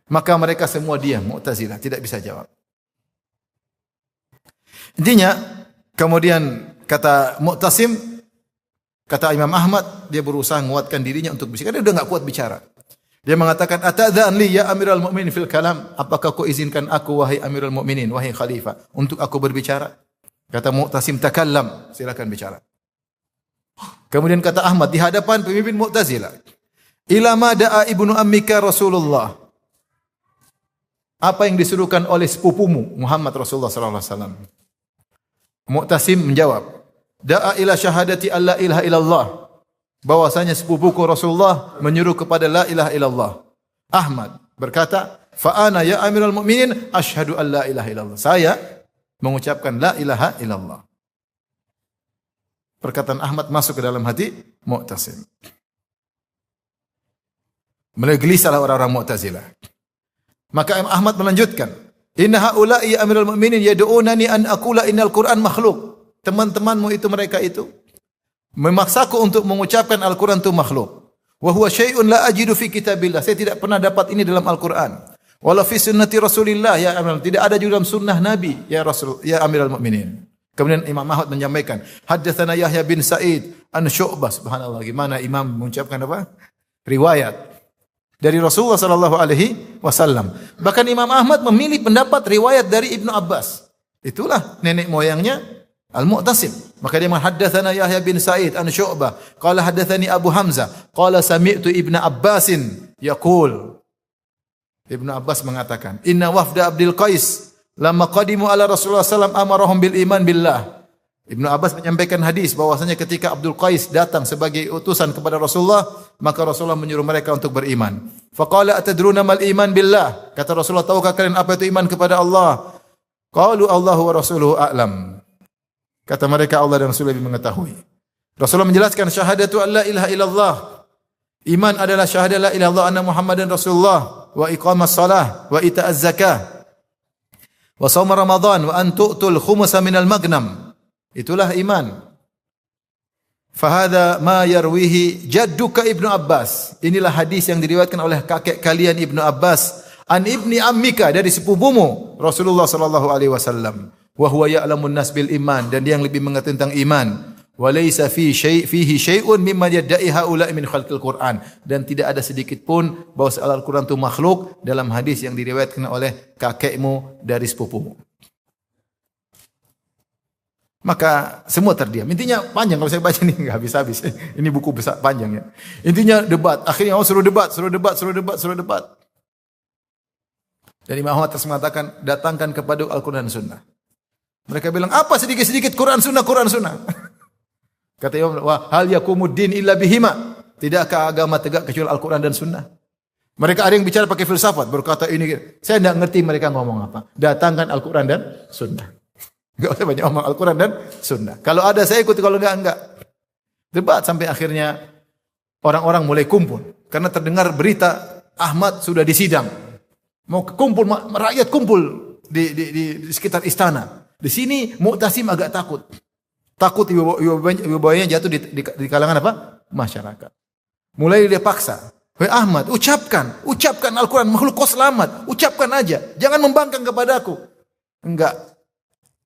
Speaker 1: Maka mereka semua diam, Mu'tazilah, tidak bisa jawab. Intinya, kemudian kata Mu'tasim, kata Imam Ahmad, dia berusaha menguatkan dirinya untuk bicara. Karena dia udah enggak kuat bicara. Dia mengatakan, atadzan li ya Amirul Mukminin fil kalam? Apakah kau izinkan aku wahai Amirul Mukminin, wahai khalifah, untuk aku berbicara? Kata Mu'tasim, takallam, silakan bicara. Kemudian kata Ahmad di hadapan pemimpin Mu'tazilah, ila ma da'a ibnu ammika Rasulullah. Apa yang disuruhkan oleh sepupumu Muhammad Rasulullah sallallahu alaihi wasallam? Mu'tasim menjawab, da'a ila syahadati alla ilaha illallah. Bahwasanya sepupuku Rasulullah menyuruh kepada la ilaha illallah. Ahmad berkata, fa ana ya Amirul Mukminin asyhadu an la ilaha illallah. Saya mengucapkan la ilaha illallah. Perkataan Ahmad masuk ke dalam hati Mu'tasim. Mulai gelisahlah orang-orang Mu'tazilah. Maka Imam Ahmad melanjutkan, inna haula'i ya Amirul Mukminin yad'unani an aqula innal Qur'an makhluk. Teman-temanmu itu, mereka itu memaksaku untuk mengucapkan Al-Quran itu makhluk. Wa huwa syai'un la ajidu fi kitabillah. Saya tidak pernah dapat ini dalam Al-Quran. Wala fi sunnati Rasulillah ya Amirul. Tidak ada juga dalam sunnah Nabi ya Rasul ya Amirul Mukminin. Kemudian Imam Ahmad menyampaikan, haddatsana Yahya bin Sa'id an Syu'bah. Subhanallah, gimana imam mengucapkan apa? Riwayat dari Rasulullah sallallahu alaihi wasallam. Bahkan Imam Ahmad memilih pendapat riwayat dari Ibnu Abbas. Itulah nenek moyangnya Al-Mu'tasim. Maka dia menghadatsaنا Yahya bin Sa'id an Syu'bah, qala hadatsani Abu Hamzah, qala sami'tu Ibnu Abbasin yaqul. Ibnu Abbas mengatakan, "Inna wafda Abdul Qais lamma qadimu ala Rasulullah sallallahu alaihi wasallam amarahum bil iman billah." Ibnu Abbas menyampaikan hadis bahwasanya ketika Abdul Qais datang sebagai utusan kepada Rasulullah, maka Rasulullah menyuruh mereka untuk beriman. Faqala atadruna mal iman billah? Kata Rasulullah, tahukah kalian apa itu iman kepada Allah? Qalu Allahu wa rasuluhu a'lam. Kata mereka, Allah dan Rasulullah lebih mengetahui. Rasulullah menjelaskan syahadatu an la ilaha illallah. Iman adalah syahadat la ilaha illallah anna Muhammadan Rasulullah wa iqamas salah wa ita'az zakah wa shaum Ramadan wa an tu'tul khumsa minal magnam. Itulah iman. Fahada ma yarwihi jadduka Ibnu Abbas. Inilah hadis yang diriwayatkan oleh kakek kalian Ibnu Abbas an ibni ammika, dari sepupumu Rasulullah sallallahu alaihi wasallam. Wa huwa ya'lamun nas bil iman, dan dia yang lebih mengerti tentang iman. Wa laysa fihi syai'un mimma yadda'i haula min khalqil Qur'an, dan tidak ada sedikit pun bahwa Al-Qur'an itu makhluk dalam hadis yang diriwayatkan oleh kakekmu dari sepupumu. Maka semua terdiam. Intinya panjang, kalau saya baca ini enggak habis-habis. Ini buku besar panjang ya. Intinya debat. Akhirnya suruh debat. Dan Imam Ahmad terus mengatakan, datangkan kepada Al-Quran dan Sunnah. Mereka bilang, apa sedikit-sedikit Quran Sunnah. Kata Imam, wah, hal yakumuddin illa bihima. Tidakkah agama tegak kecuali Al-Quran dan Sunnah? Mereka ada yang bicara pakai filsafat, berkata ini. Saya tidak ngerti mereka ngomong apa. Datangkan Al-Quran dan Sunnah. Enggak usah banyak omong, Al-Quran dan Sunnah. Kalau ada saya ikuti, kalau enggak. Debat sampai akhirnya orang-orang mulai kumpul. Karena terdengar berita Ahmad sudah disidang. Mau kumpul, rakyat kumpul di sekitar istana. Di sini Mu'tasim agak takut. Takut wibawanya jatuh di kalangan apa? Masyarakat. Mulai dia paksa. Wahai Ahmad, ucapkan Al-Quran, makhluk kau selamat. Ucapkan aja. Jangan membangkang kepadaku. Enggak.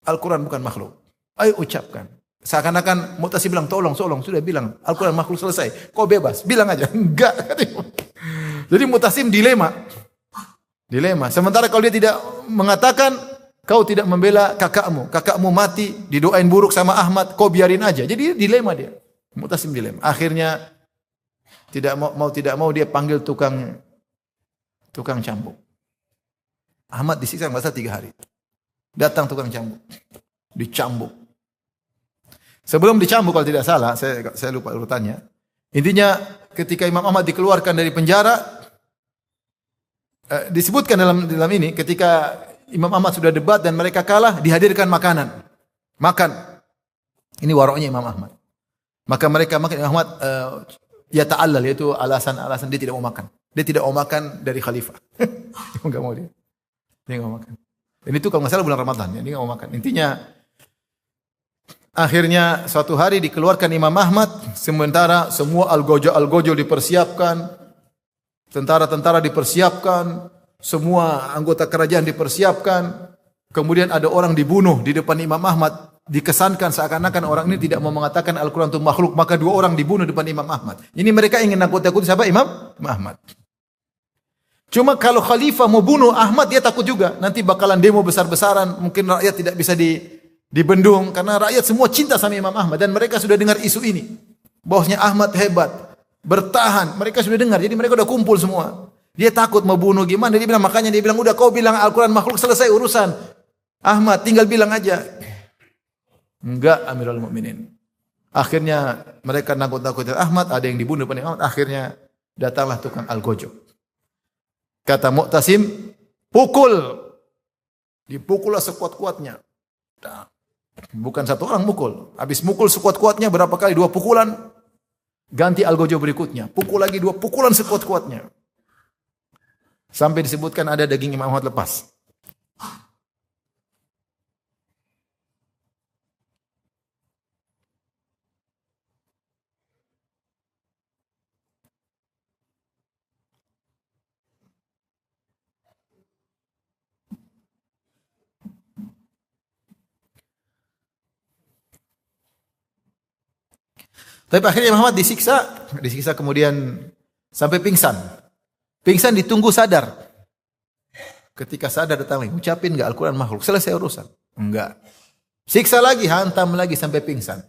Speaker 1: Al-Quran bukan makhluk. Ayo ucapkan. Seakan-akan Mu'tasim bilang, tolong, sudah bilang. Al-Quran makhluk, selesai. Kau bebas, bilang aja. Enggak. Jadi Mu'tasim dilema. Sementara kalau dia tidak mengatakan, kau tidak membela kakakmu. Kakakmu mati, didoain buruk sama Ahmad, kau biarin aja. Jadi dilema dia. Mu'tasim dilema. Akhirnya, tidak mau dia panggil tukang cambuk. Ahmad disiksa masa 3 hari. Datang tukang cambuk, dicambuk. Sebelum dicambuk, kalau tidak salah, saya lupa urutannya. Intinya ketika Imam Ahmad dikeluarkan dari penjara, disebutkan dalam ini, ketika Imam Ahmad sudah debat dan mereka kalah, dihadirkan makanan. Makan. Ini waroknya Imam Ahmad. Maka mereka makan. Imam Ahmad ya ta'allal, yaitu alasan dia tidak mau makan. Dia tidak mau makan dari khalifah. Enggak mau dia. Dia enggak mau makan. Ini tuh kalau nggak salah bulan Ramadan, ya, dia nggak mau makan. Intinya, akhirnya suatu hari dikeluarkan Imam Ahmad, sementara semua algojo dipersiapkan, tentara-tentara dipersiapkan, semua anggota kerajaan dipersiapkan. Kemudian ada orang dibunuh di depan Imam Ahmad, dikesankan seakan-akan orang ini tidak mau mengatakan Al-Quran itu makhluk, maka 2 orang dibunuh di depan Imam Ahmad. Ini mereka ingin nakut-nakuti siapa? Imam Ahmad. Cuma kalau khalifah mau bunuh Ahmad, dia takut juga. Nanti bakalan demo besar-besaran. Mungkin rakyat tidak bisa dibendung. Karena rakyat semua cinta sama Imam Ahmad. Dan mereka sudah dengar isu ini. Bahwasanya Ahmad hebat. Bertahan. Mereka sudah dengar. Jadi mereka sudah kumpul semua. Dia takut mau bunuh gimana. Makanya dia bilang, udah kau bilang Al-Quran makhluk, selesai urusan. Ahmad tinggal bilang aja. Enggak, Amirul Mukminin. Akhirnya mereka nakut-nakutin Ahmad. Ada yang dibunuh pada Ahmad. Akhirnya datanglah tukang Al-Gojo. Kata Mu'tasim, pukul. Dipukullah sekuat-kuatnya. Bukan 1 orang mukul. Habis mukul sekuat-kuatnya berapa kali? 2 pukulan. Ganti Al-Gojo berikutnya. Pukul lagi 2 pukulan sekuat-kuatnya. Sampai disebutkan ada daging Imam Ahmad lepas. Tapi akhirnya Imam Ahmad disiksa kemudian sampai pingsan. Pingsan ditunggu sadar. Ketika sadar datang lagi, ucapin enggak Al-Quran makhluk, selesai urusan. Enggak. Siksa lagi, hantam lagi sampai pingsan.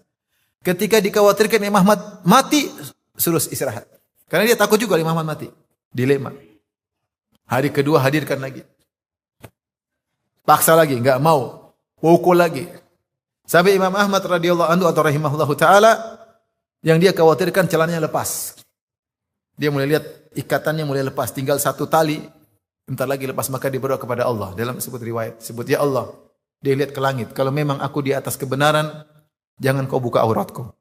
Speaker 1: Ketika dikhawatirkan Imam Ahmad mati, suruh istirahat. Karena dia takut juga Imam Ahmad mati. Dilema. Hari kedua hadirkan lagi. Paksa lagi, enggak mau. Pukul lagi. Sampai Imam Ahmad radhiyallahu anhu atau rahimahullahu taala yang dia khawatirkan celananya lepas. Dia mulai lihat ikatannya mulai lepas, tinggal satu tali. Bentar lagi lepas, maka dia berdoa kepada Allah. Dalam sebut riwayat, sebut ya Allah. Dia lihat ke langit. Kalau memang aku di atas kebenaran, jangan kau buka auratku.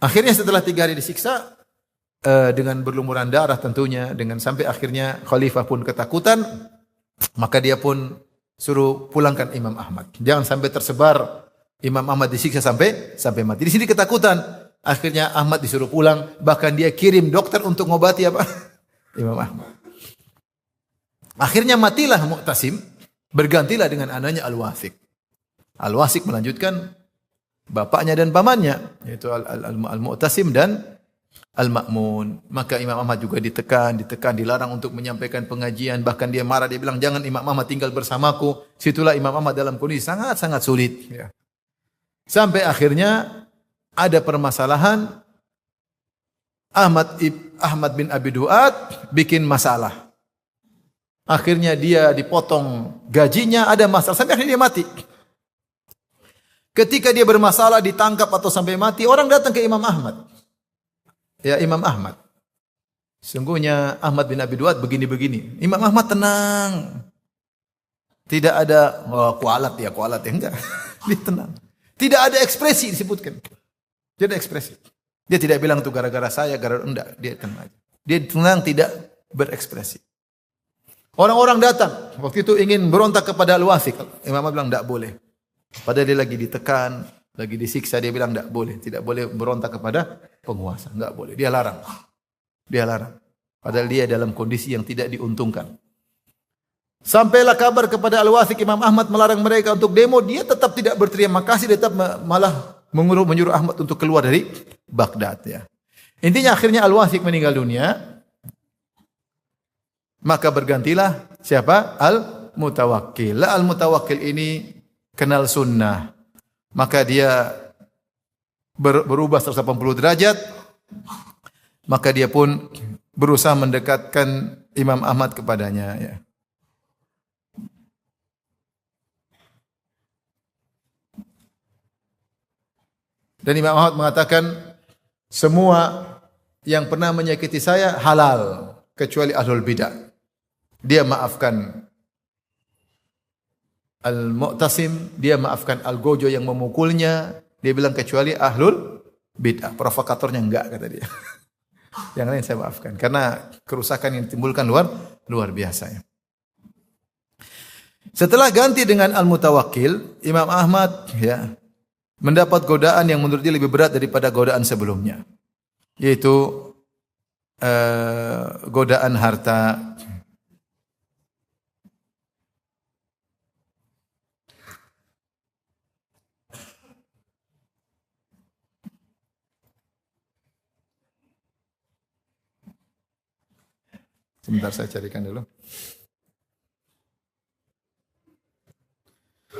Speaker 1: Akhirnya setelah 3 hari disiksa, dengan berlumuran darah tentunya, dengan sampai akhirnya khalifah pun ketakutan, maka dia pun suruh pulangkan Imam Ahmad. Jangan sampai tersebar Imam Ahmad disiksa sampai mati. Di sini ketakutan. Akhirnya Ahmad disuruh pulang, bahkan dia kirim dokter untuk ngobati apa? Imam Ahmad. Akhirnya matilah Mu'tasim, bergantilah dengan anaknya Al-Wathiq. Al-Wathiq melanjutkan bapaknya dan pamannya, yaitu Al-Mu'tasim dan Al-Ma'mun. Maka Imam Ahmad juga ditekan, dilarang untuk menyampaikan pengajian. Bahkan dia marah, dia bilang, jangan Imam Ahmad tinggal bersamaku. Situlah Imam Ahmad dalam kondisi sangat-sangat sulit. Ya. Sampai akhirnya ada permasalahan, Ahmad bin Abi Duat bikin masalah. Akhirnya dia dipotong gajinya, ada masalah. Sampai akhirnya dia mati. Ketika dia bermasalah, ditangkap atau sampai mati, orang datang ke Imam Ahmad. Ya Imam Ahmad, sungguhnya Ahmad bin Abi Duat begini-begini. Imam Ahmad tenang. Tidak ada kualat ya enggak. Dia tenang. Tidak ada ekspresi disebutkan. Tidak ada ekspresi. Dia tidak bilang itu gara-gara saya, gara-gara enggak. Dia tenang. Dia tenang, tidak berekspresi. Orang-orang datang. Waktu itu ingin berontak kepada Al-Wathiq. Imam Ahmad bilang enggak boleh. Padahal dia lagi ditekan, lagi disiksa, dia bilang tidak boleh berontak kepada penguasa, enggak boleh. Dia larang. Padahal dia dalam kondisi yang tidak diuntungkan. Sampailah kabar kepada Al-Wathiq, Imam Ahmad melarang mereka untuk demo, dia tetap tidak berterima kasih, tetap malah menyuruh Ahmad untuk keluar dari Baghdad ya. Intinya akhirnya Al-Wathiq meninggal dunia. Maka bergantilah siapa? Al-Mutawakkil. Al-Mutawakkil ini kenal sunnah. Maka dia berubah 180 derajat. Maka dia pun berusaha mendekatkan Imam Ahmad kepadanya. Ya. Dan Imam Ahmad mengatakan, semua yang pernah menyakiti saya halal, kecuali ahlul bidah. Dia maafkan Al-Mu'tasim, dia maafkan Al-Gojo yang memukulnya. Dia bilang kecuali ahlul bid'ah, provokatornya enggak, kata dia. Yang lain saya maafkan karena kerusakan yang ditimbulkan luar biasa ya. Setelah ganti dengan Al-Mutawakkil, Imam Ahmad ya mendapat godaan yang menurut dia lebih berat daripada godaan sebelumnya, yaitu godaan harta. Sebentar saya carikan dulu.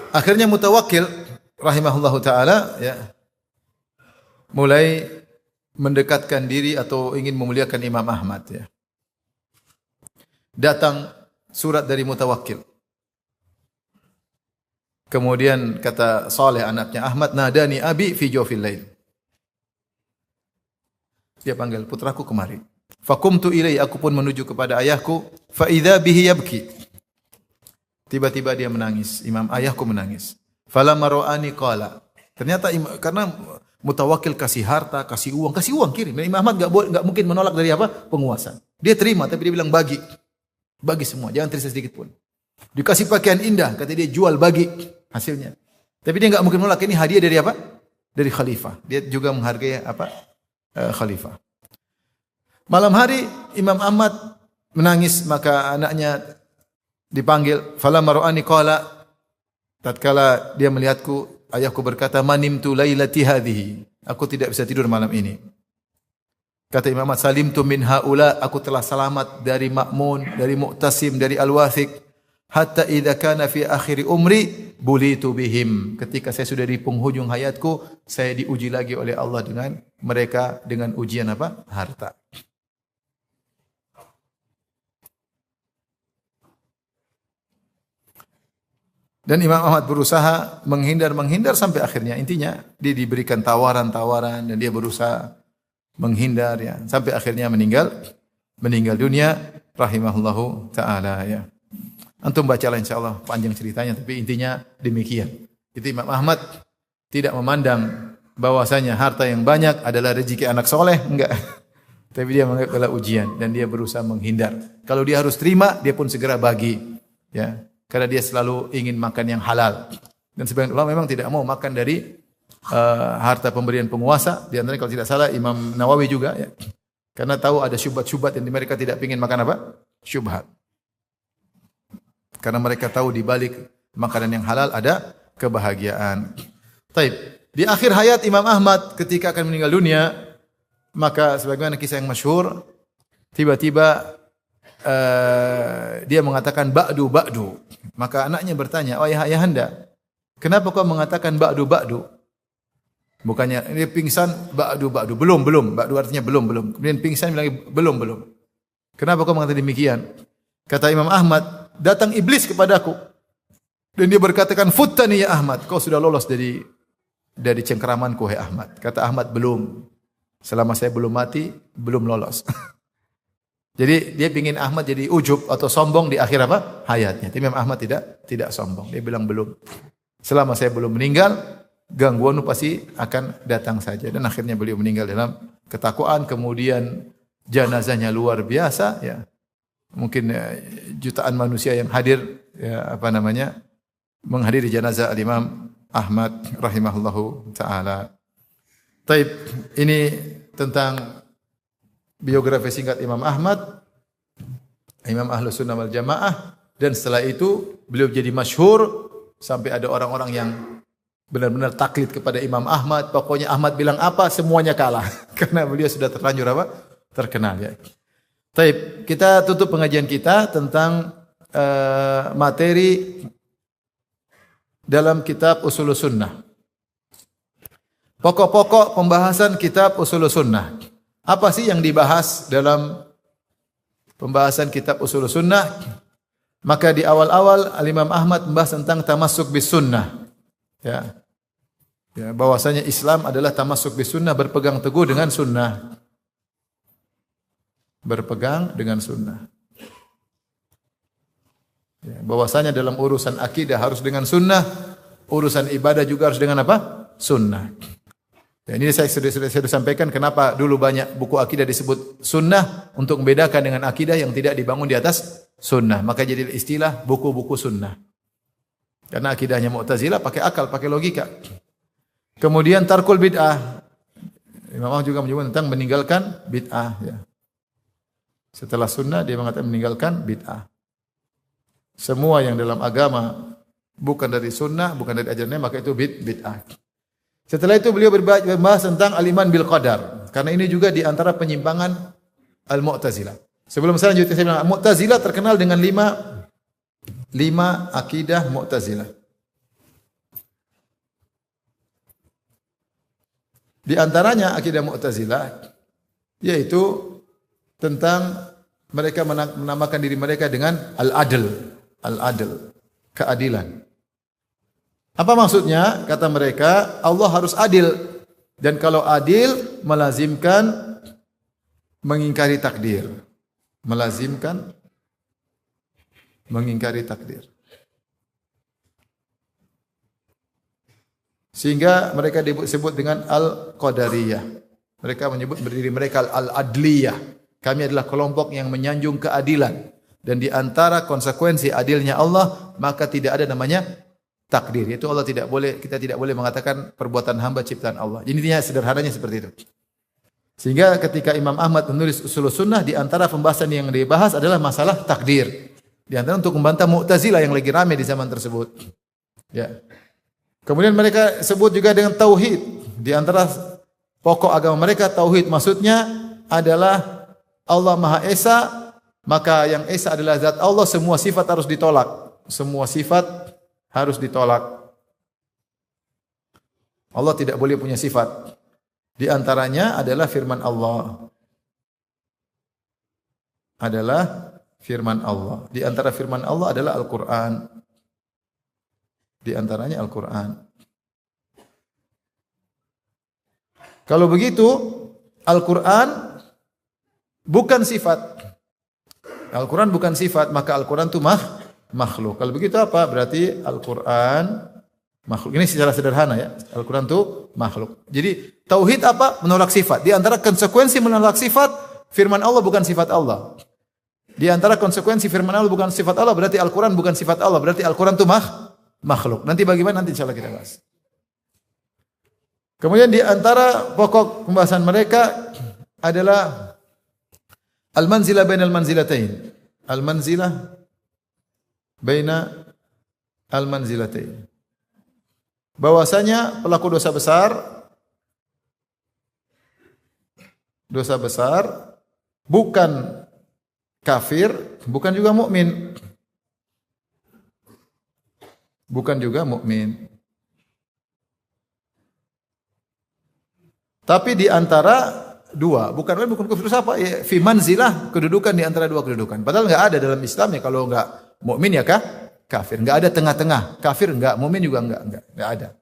Speaker 1: Akhirnya Mutawakkil rahimahullahu taala ya mulai mendekatkan diri atau ingin memuliakan Imam Ahmad ya. Datang surat dari Mutawakkil. Kemudian kata Saleh anaknya Ahmad, nadani abi fi jawfil lail. Dia panggil putraku kemari. Fakumtu ilai, aku pun menuju kepada ayahku. Fa idza bihi yabki. Tiba-tiba dia menangis. Ayahku menangis. Falamma ra'ani qala. Ternyata karena Mutawakkil kasih harta, kasih uang kirim. Imam Ahmad enggak mungkin menolak dari apa? Penguasa. Dia terima tapi dia bilang bagi. Bagi semua, jangan tersisa sedikit pun. Dikasih pakaian indah, kata dia jual bagi hasilnya. Tapi dia enggak mungkin menolak, ini hadiah dari apa? dari khalifah. Dia juga menghargai khalifah. Malam hari Imam Ahmad menangis, maka anaknya dipanggil. Falamma ra'ani qala, tatkala dia melihatku, ayahku berkata, manimtu lailati hadhihi. Aku tidak bisa tidur malam ini. Kata Imam Ahmad, salimtu min haula, aku telah selamat dari Ma'mun, dari Mu'tasim, dari Al-Wathiq. Hatta idza kana fi akhir umri bulitu bihim. Ketika saya sudah di penghujung hayatku, saya diuji lagi oleh Allah dengan mereka, dengan ujian apa? Harta. Dan Imam Ahmad berusaha menghindar sampai akhirnya intinya dia diberikan tawaran-tawaran dan dia berusaha menghindar ya sampai akhirnya meninggal dunia rahimahullahu taala ya. Antum bacalah insyaallah panjang ceritanya, tapi intinya demikian. Itu Imam Ahmad tidak memandang bahwasanya harta yang banyak adalah rezeki anak soleh, enggak. Tapi dia menganggap adalah ujian dan dia berusaha menghindar. Kalau dia harus terima, dia pun segera bagi ya. Karena dia selalu ingin makan yang halal. Dan sebagian ulama memang tidak mau makan dari harta pemberian penguasa. Di antaranya kalau tidak salah Imam Nawawi juga ya. Karena tahu ada syubhat-syubhat yang mereka tidak ingin makan apa? Syubhat. Karena mereka tahu di balik makanan yang halal ada kebahagiaan. Taib. Di akhir hayat Imam Ahmad ketika akan meninggal dunia, maka sebagaimana kisah yang masyhur, tiba-tiba dia mengatakan ba'du. Maka anaknya bertanya, "Oh ayahanda, kenapa kau mengatakan ba'du?" Bukannya dia pingsan ba'du. Belum. Ba'du artinya belum. Kemudian pingsan bilang belum. Kenapa kau mengatakan demikian? Kata Imam Ahmad, datang iblis kepadaku. Dan dia berkatakan, "Futtani ya Ahmad, kau sudah lolos dari cengkeramanku hai Ahmad." Kata Ahmad, "Belum. Selama saya belum mati, belum lolos." Jadi dia ingin Ahmad jadi ujub atau sombong di akhir apa? Hayatnya. Tapi Imam Ahmad tidak sombong. Dia bilang belum. Selama saya belum meninggal, gangguan pasti akan datang saja. Dan akhirnya beliau meninggal dalam ketakwaan. Kemudian jenazahnya luar biasa. Ya. Mungkin jutaan manusia yang hadir, ya, menghadiri jenazah Al-Imam Ahmad rahimahullahu ta'ala. Taib, ini tentang biografi singkat Imam Ahmad, Imam Ahlus Sunnah wal Jamaah, dan setelah itu beliau jadi masyhur sampai ada orang-orang yang benar-benar taklid kepada Imam Ahmad. Pokoknya Ahmad bilang apa semuanya kalah karena beliau sudah terlanjur terkenal ya. Taib, kita tutup pengajian kita tentang materi dalam kitab Ushulus Sunnah. Pokok-pokok pembahasan kitab Ushulus Sunnah. Apa sih yang dibahas dalam pembahasan kitab Ushulus Sunnah? Maka di awal-awal Al-Imam Ahmad membahas tentang tamassuk bis sunnah. Ya. Bahwasanya Islam adalah tamassuk bis sunnah, berpegang teguh dengan sunnah. Berpegang dengan sunnah. Ya, bahwasanya dalam urusan akidah harus dengan sunnah, urusan ibadah juga harus dengan apa? Sunnah. Ya, ini saya sudah sampaikan kenapa dulu banyak buku akidah disebut sunnah untuk membedakan dengan akidah yang tidak dibangun di atas sunnah. Maka jadi istilah buku-buku sunnah. Karena akidahnya Mu'tazilah pakai akal, pakai logika. Kemudian tarkul bid'ah. Imam Ahmad juga menyebut tentang meninggalkan bid'ah. Ya. Setelah sunnah dia mengatakan meninggalkan bid'ah. Semua yang dalam agama bukan dari sunnah, bukan dari ajarannya, maka itu bid'ah. Setelah itu beliau berbahas tentang al-iman bil qadar. Karena ini juga di antara penyimpangan al-Mu'tazilah. Sebelum saya lanjutkan, saya bilang Mu'tazilah terkenal dengan lima akidah Mu'tazilah. Di antaranya akidah Mu'tazilah yaitu tentang mereka menamakan diri mereka dengan al-adl, keadilan. Apa maksudnya? Kata mereka, Allah harus adil. Dan kalau adil, melazimkan mengingkari takdir. Melazimkan mengingkari takdir. Sehingga mereka disebut dengan Al-Qadariyah. Mereka menyebut berdiri mereka Al-Adliyah. Kami adalah kelompok yang menyanjung keadilan. Dan di antara konsekuensi adilnya Allah, maka tidak ada namanya takdir. Itu Allah tidak boleh, kita tidak boleh mengatakan perbuatan hamba ciptaan Allah. Jadi intinya sederhananya seperti itu. Sehingga ketika Imam Ahmad menulis Ushulus Sunnah, di antara pembahasan yang dibahas adalah masalah takdir. Di antara untuk membantah Mu'tazilah yang lagi ramai di zaman tersebut. Ya. Kemudian mereka sebut juga dengan tauhid. Di antara pokok agama mereka tauhid, maksudnya adalah Allah Maha Esa, maka yang Esa adalah zat Allah, semua sifat harus ditolak. Semua sifat harus ditolak. Allah tidak boleh punya sifat. Di antaranya adalah firman Allah. Adalah firman Allah. Di antara firman Allah adalah Al-Quran. Di antaranya Al-Quran. Kalau begitu, Al-Quran bukan sifat. Al-Quran bukan sifat, maka Al-Quran itu makhluk. Kalau begitu apa? Berarti Al-Quran makhluk. Ini secara sederhana ya. Al-Quran itu makhluk. Jadi tauhid apa? Menolak sifat. Di antara konsekuensi menolak sifat, firman Allah bukan sifat Allah. Di antara konsekuensi firman Allah bukan sifat Allah, berarti Al-Quran bukan sifat Allah. Berarti Al-Quran itu makhluk. Nanti bagaimana? Nanti insyaAllah kita bahas. Kemudian di antara pokok pembahasan mereka adalah al-manzilah bainal manzilatain. Al-manzilah baina al-manzilatain. Bahwasanya pelaku dosa besar bukan kafir, bukan juga mukmin. Bukan juga mukmin. Tapi di antara dua, bukan kafir apa? Ya, fi manzilah, kedudukan di antara dua kedudukan. Padahal enggak ada dalam Islam ya, kalau enggak mukmin ya kafir. Enggak ada tengah-tengah. Kafir enggak, mukmin juga enggak ada.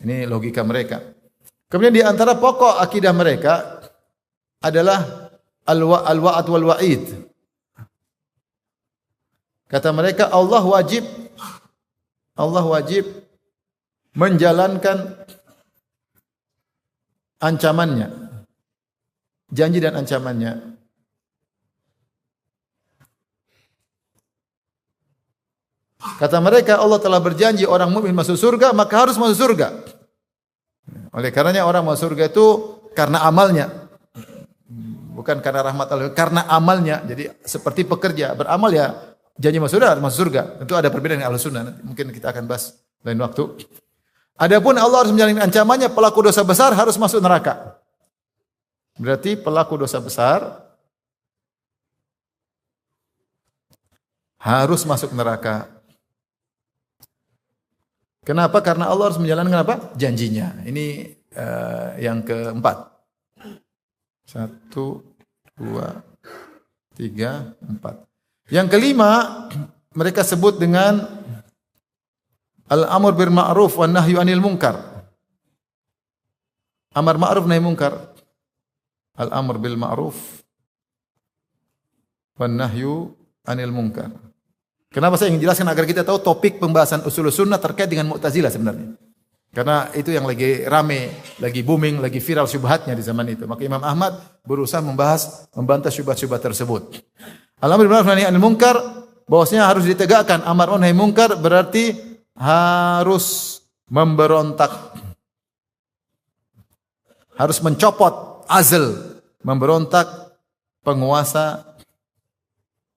Speaker 1: Ini logika mereka. Kemudian di antara pokok akidah mereka adalah al-wa'd wal wa'id. Kata mereka Allah wajib menjalankan ancamannya, janji dan ancamannya. Kata mereka Allah telah berjanji orang mukmin masuk surga, maka harus masuk surga. Oleh karenanya orang masuk surga itu karena amalnya, bukan karena rahmat Allah, karena amalnya. Jadi seperti pekerja beramal ya janji masuk surga, masuk surga. Tentu ada perbedaan dengan Ahlus Sunnah. Nanti mungkin kita akan bahas lain waktu. Adapun Allah harus menjalani ancamannya, pelaku dosa besar harus masuk neraka. Berarti pelaku dosa besar harus masuk neraka. Kenapa? Karena Allah harus menjalankan apa? Janjinya. Ini yang keempat. 1, 2, 3, 4. Yang kelima, mereka sebut dengan al-amr bil ma'ruf wan nahyu 'anil munkar. Amar ma'ruf nahi munkar. Al-amr bil ma'ruf wan nahyu 'anil munkar. Kenapa saya ingin jelaskan agar kita tahu topik pembahasan Ushulus Sunnah terkait dengan Mu'tazilah sebenarnya. Karena itu yang lagi rame, lagi booming, lagi viral syubhatnya di zaman itu. Maka Imam Ahmad berusaha membantah syubhat-syubhat tersebut. Al-amr bil ma'ruf wan nahyu 'anil munkar, bahwasanya harus ditegakkan amar nahi munkar, berarti harus memberontak. Harus mencopot azl, memberontak penguasa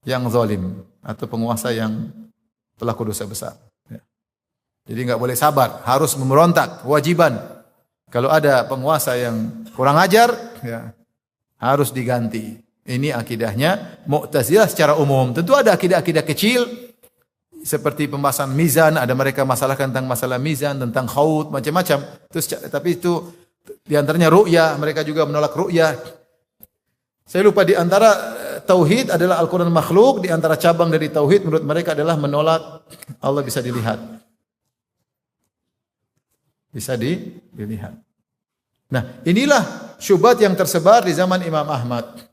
Speaker 1: yang zalim atau penguasa yang pelaku dosa besar. Ya. Jadi enggak boleh sabar, harus memberontak, kewajiban. Kalau ada penguasa yang kurang ajar, ya, harus diganti. Ini akidahnya Mu'tazilah secara umum. Tentu ada akidah-akidah kecil seperti pembahasan mizan, ada mereka masalahkan tentang masalah mizan, tentang khaut, macam-macam. Tapi itu di antaranya ru'yah, mereka juga menolak ru'yah. Saya lupa di antara tauhid adalah Al-Quran makhluk, di antara cabang dari tauhid menurut mereka adalah menolak Allah bisa dilihat. Bisa dilihat. Nah, inilah syubhat yang tersebar di zaman Imam Ahmad.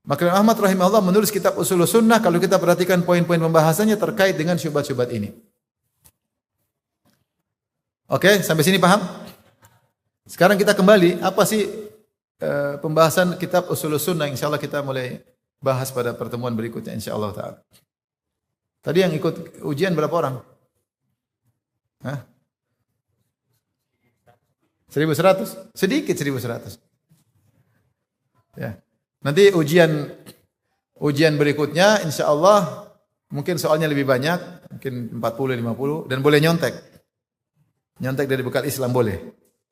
Speaker 1: Maka Imam Ahmad rahimahullah menulis kitab Ushulus Sunnah, kalau kita perhatikan poin-poin pembahasannya terkait dengan syubhat-syubhat ini. Oke, sampai sini paham? Sekarang kita kembali, apa sih pembahasan kitab Ushulus Sunnah? Insyaallah kita mulai bahas pada pertemuan berikutnya insyaallah taala. Tadi yang ikut ujian berapa orang? Hah? 1100? Sedikit 1100. Ya. Nanti ujian berikutnya insya Allah mungkin soalnya lebih banyak, mungkin 40 50 dan boleh nyontek. Nyontek dari bekal Islam boleh.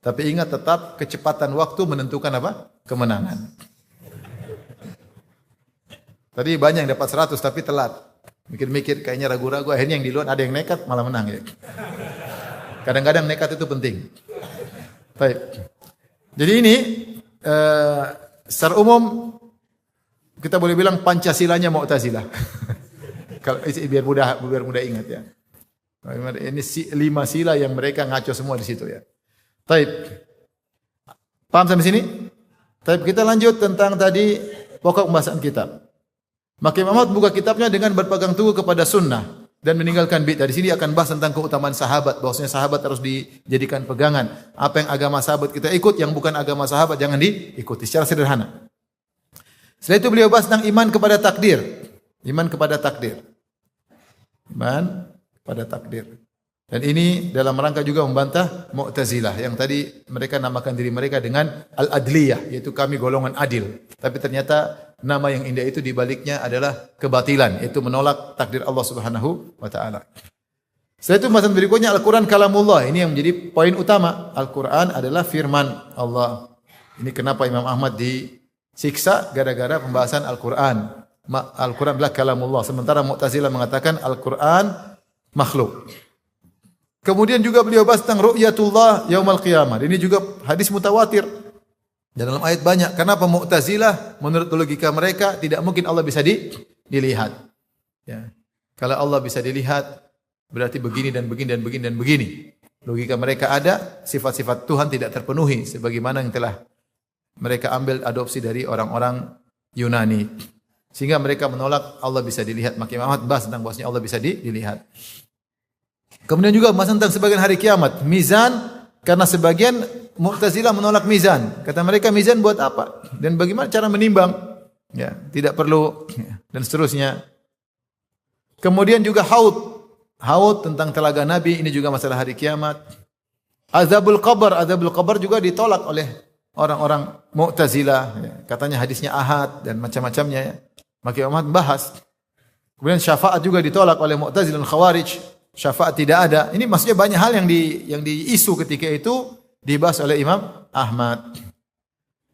Speaker 1: Tapi ingat tetap kecepatan waktu menentukan apa? Kemenangan. Tadi banyak yang dapat 100 tapi telat. Mikir-mikir kayaknya ragu-ragu, akhirnya yang di luar ada yang nekat malah menang ya. Kadang-kadang nekat itu penting. Baik. Jadi ini secara umum kita boleh bilang Pancasilanya Mu'tazilah. Kalau biar mudah ingat ya. Ini 5 sila yang mereka ngaco semua di situ ya. Baik. Paham sampai sini? Baik, kita lanjut tentang tadi pokok pembahasan kitab. Maka Imam Ahmad buka kitabnya dengan berpegang teguh kepada sunnah dan meninggalkan bid'ah. Di sini akan bahas tentang keutamaan sahabat, bahwasanya sahabat harus dijadikan pegangan. Apa yang agama sahabat kita ikut, yang bukan agama sahabat jangan diikuti secara sederhana. Setelah itu beliau bahas tentang iman kepada takdir. Iman kepada takdir. Iman kepada takdir. Dan ini dalam rangka juga membantah Mu'tazilah yang tadi mereka namakan diri mereka dengan Al-Adliyah, yaitu kami golongan adil. Tapi ternyata nama yang indah itu dibaliknya adalah kebatilan, yaitu menolak takdir Allah Subhanahu wa taala. Setelah itu pembahasan berikutnya Al-Quran kalamullah. Ini yang menjadi poin utama. Al-Quran adalah firman Allah. Ini kenapa Imam Ahmad disiksa gara-gara pembahasan Al-Quran. Al-Quran adalah kalamullah. Sementara Mu'tazilah mengatakan Al-Quran makhluk. Kemudian juga beliau bahas tentang ru'yatullah yaumal qiyamah. Ini juga hadis mutawatir. Dan dalam ayat banyak. Kenapa Mu'tazilah menurut logika mereka tidak mungkin Allah bisa dilihat. Ya. Kalau Allah bisa dilihat berarti begini dan begini dan begini dan begini. Logika mereka ada, sifat-sifat Tuhan tidak terpenuhi sebagaimana yang telah mereka ambil adopsi dari orang-orang Yunani. Sehingga mereka menolak Allah bisa dilihat. Maka Imam Ahmad bahas tentang bahwasanya Allah bisa dilihat. Kemudian juga bahas tentang sebagian hari kiamat, mizan, karena sebagian Mu'tazilah menolak mizan. Kata mereka mizan buat apa? Dan bagaimana cara menimbang? Ya, tidak perlu dan seterusnya. Kemudian juga haud tentang telaga Nabi, ini juga masalah hari kiamat. Azabul qabr juga ditolak oleh orang-orang Mu'tazilah. Ya, katanya hadisnya ahad dan macam-macamnya. Ya. Maka Imam bahas. Kemudian syafaat juga ditolak oleh Mu'tazilah dan Khawarij. Syafaat tidak ada. Ini maksudnya banyak hal yang diisu ketika itu dibahas oleh Imam Ahmad.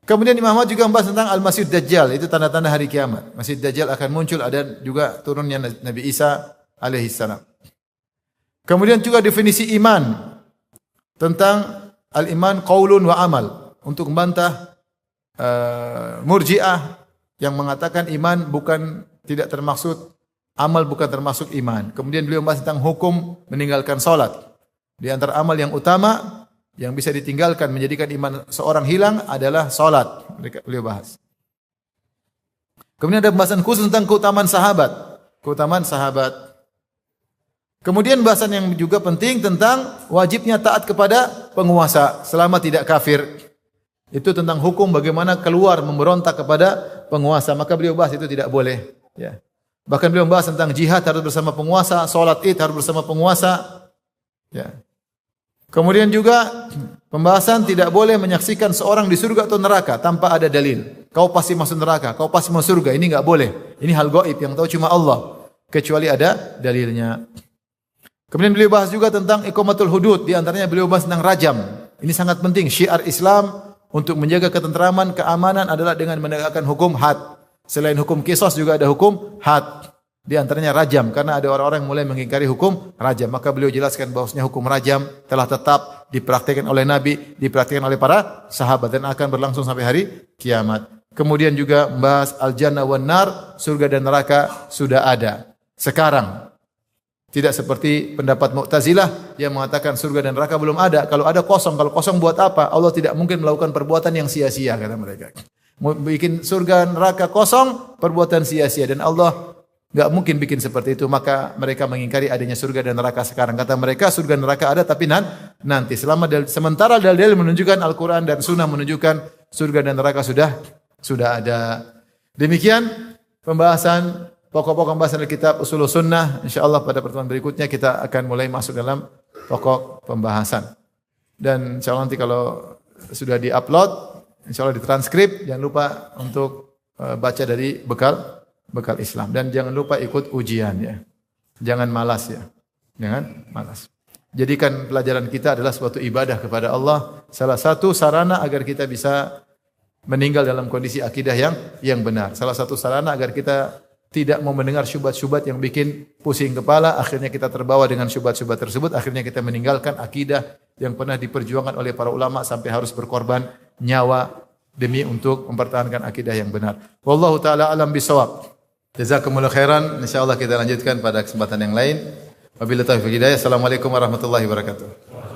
Speaker 1: Kemudian Imam Ahmad juga membahas tentang Al-Masih Dajjal, itu tanda-tanda hari kiamat. Masih Dajjal akan muncul, ada juga turunnya Nabi Isa alaihi salam. Kemudian juga definisi iman tentang al-iman qaulun wa amal untuk membantah Murji'ah yang mengatakan iman tidak termaksud amal bukan termasuk iman. Kemudian beliau membahas tentang hukum meninggalkan salat. Di antara amal yang utama yang bisa ditinggalkan menjadikan iman seorang hilang adalah salat. Beliau bahas. Kemudian ada pembahasan khusus tentang keutamaan sahabat. Keutamaan sahabat. Kemudian bahasan yang juga penting tentang wajibnya taat kepada penguasa selama tidak kafir. Itu tentang hukum bagaimana keluar memberontak kepada penguasa. Maka beliau bahas itu tidak boleh. Ya. Bahkan beliau membahas tentang jihad harus bersama penguasa, salat Id harus bersama penguasa. Ya. Kemudian juga pembahasan tidak boleh menyaksikan seorang di surga atau neraka tanpa ada dalil. Kau pasti masuk neraka, kau pasti masuk surga. Ini enggak boleh. Ini hal gaib yang tahu cuma Allah, kecuali ada dalilnya. Kemudian beliau bahas juga tentang iqamatul hudud, di antaranya beliau bahas tentang rajam. Ini sangat penting. Syiar Islam untuk menjaga ketentraman, keamanan adalah dengan menegakkan hukum had. Selain hukum qisas juga ada hukum had. Di antaranya rajam, karena ada orang-orang yang mulai mengingkari hukum rajam. Maka beliau jelaskan bahwasanya hukum rajam telah tetap dipraktikkan oleh Nabi, dipraktikkan oleh para sahabat dan akan berlangsung sampai hari kiamat. Kemudian juga membahas al-jannah wan nar, surga dan neraka sudah ada sekarang. Tidak seperti pendapat Mu'tazilah yang mengatakan surga dan neraka belum ada. Kalau ada kosong, kalau kosong buat apa? Allah tidak mungkin melakukan perbuatan yang sia-sia, kata mereka. Bikin surga neraka kosong, perbuatan sia-sia, dan Allah enggak mungkin bikin seperti itu. Maka mereka mengingkari adanya surga dan neraka sekarang. Kata mereka surga dan neraka ada tapi nanti. Sementara dalil menunjukkan Al-Quran dan Sunnah menunjukkan surga dan neraka sudah ada. Demikian pembahasan pokok-pokok pembahasan dari kitab Ushulus Sunnah. Insyaallah pada pertemuan berikutnya kita akan mulai masuk dalam pokok pembahasan. Dan insya Allah nanti kalau sudah di-upload, insya Allah ditranskrip, jangan lupa untuk baca dari bekal Islam. Dan jangan lupa ikut ujian ya. Jangan malas ya. Jangan malas. Jadikan pelajaran kita adalah suatu ibadah kepada Allah. Salah satu sarana agar kita bisa meninggal dalam kondisi akidah yang benar. Salah satu sarana agar kita tidak mau mendengar syubhat-syubhat yang bikin pusing kepala, akhirnya kita terbawa dengan syubhat-syubhat tersebut, akhirnya kita meninggalkan akidah yang pernah diperjuangkan oleh para ulama sampai harus berkorban nyawa demi untuk mempertahankan akidah yang benar. Wallahu taala alam bisawab. Jazakumullahu khairan. Insyaallah kita lanjutkan pada kesempatan yang lain. Wabillahi taufiq hidayah. Assalamualaikum warahmatullahi wabarakatuh.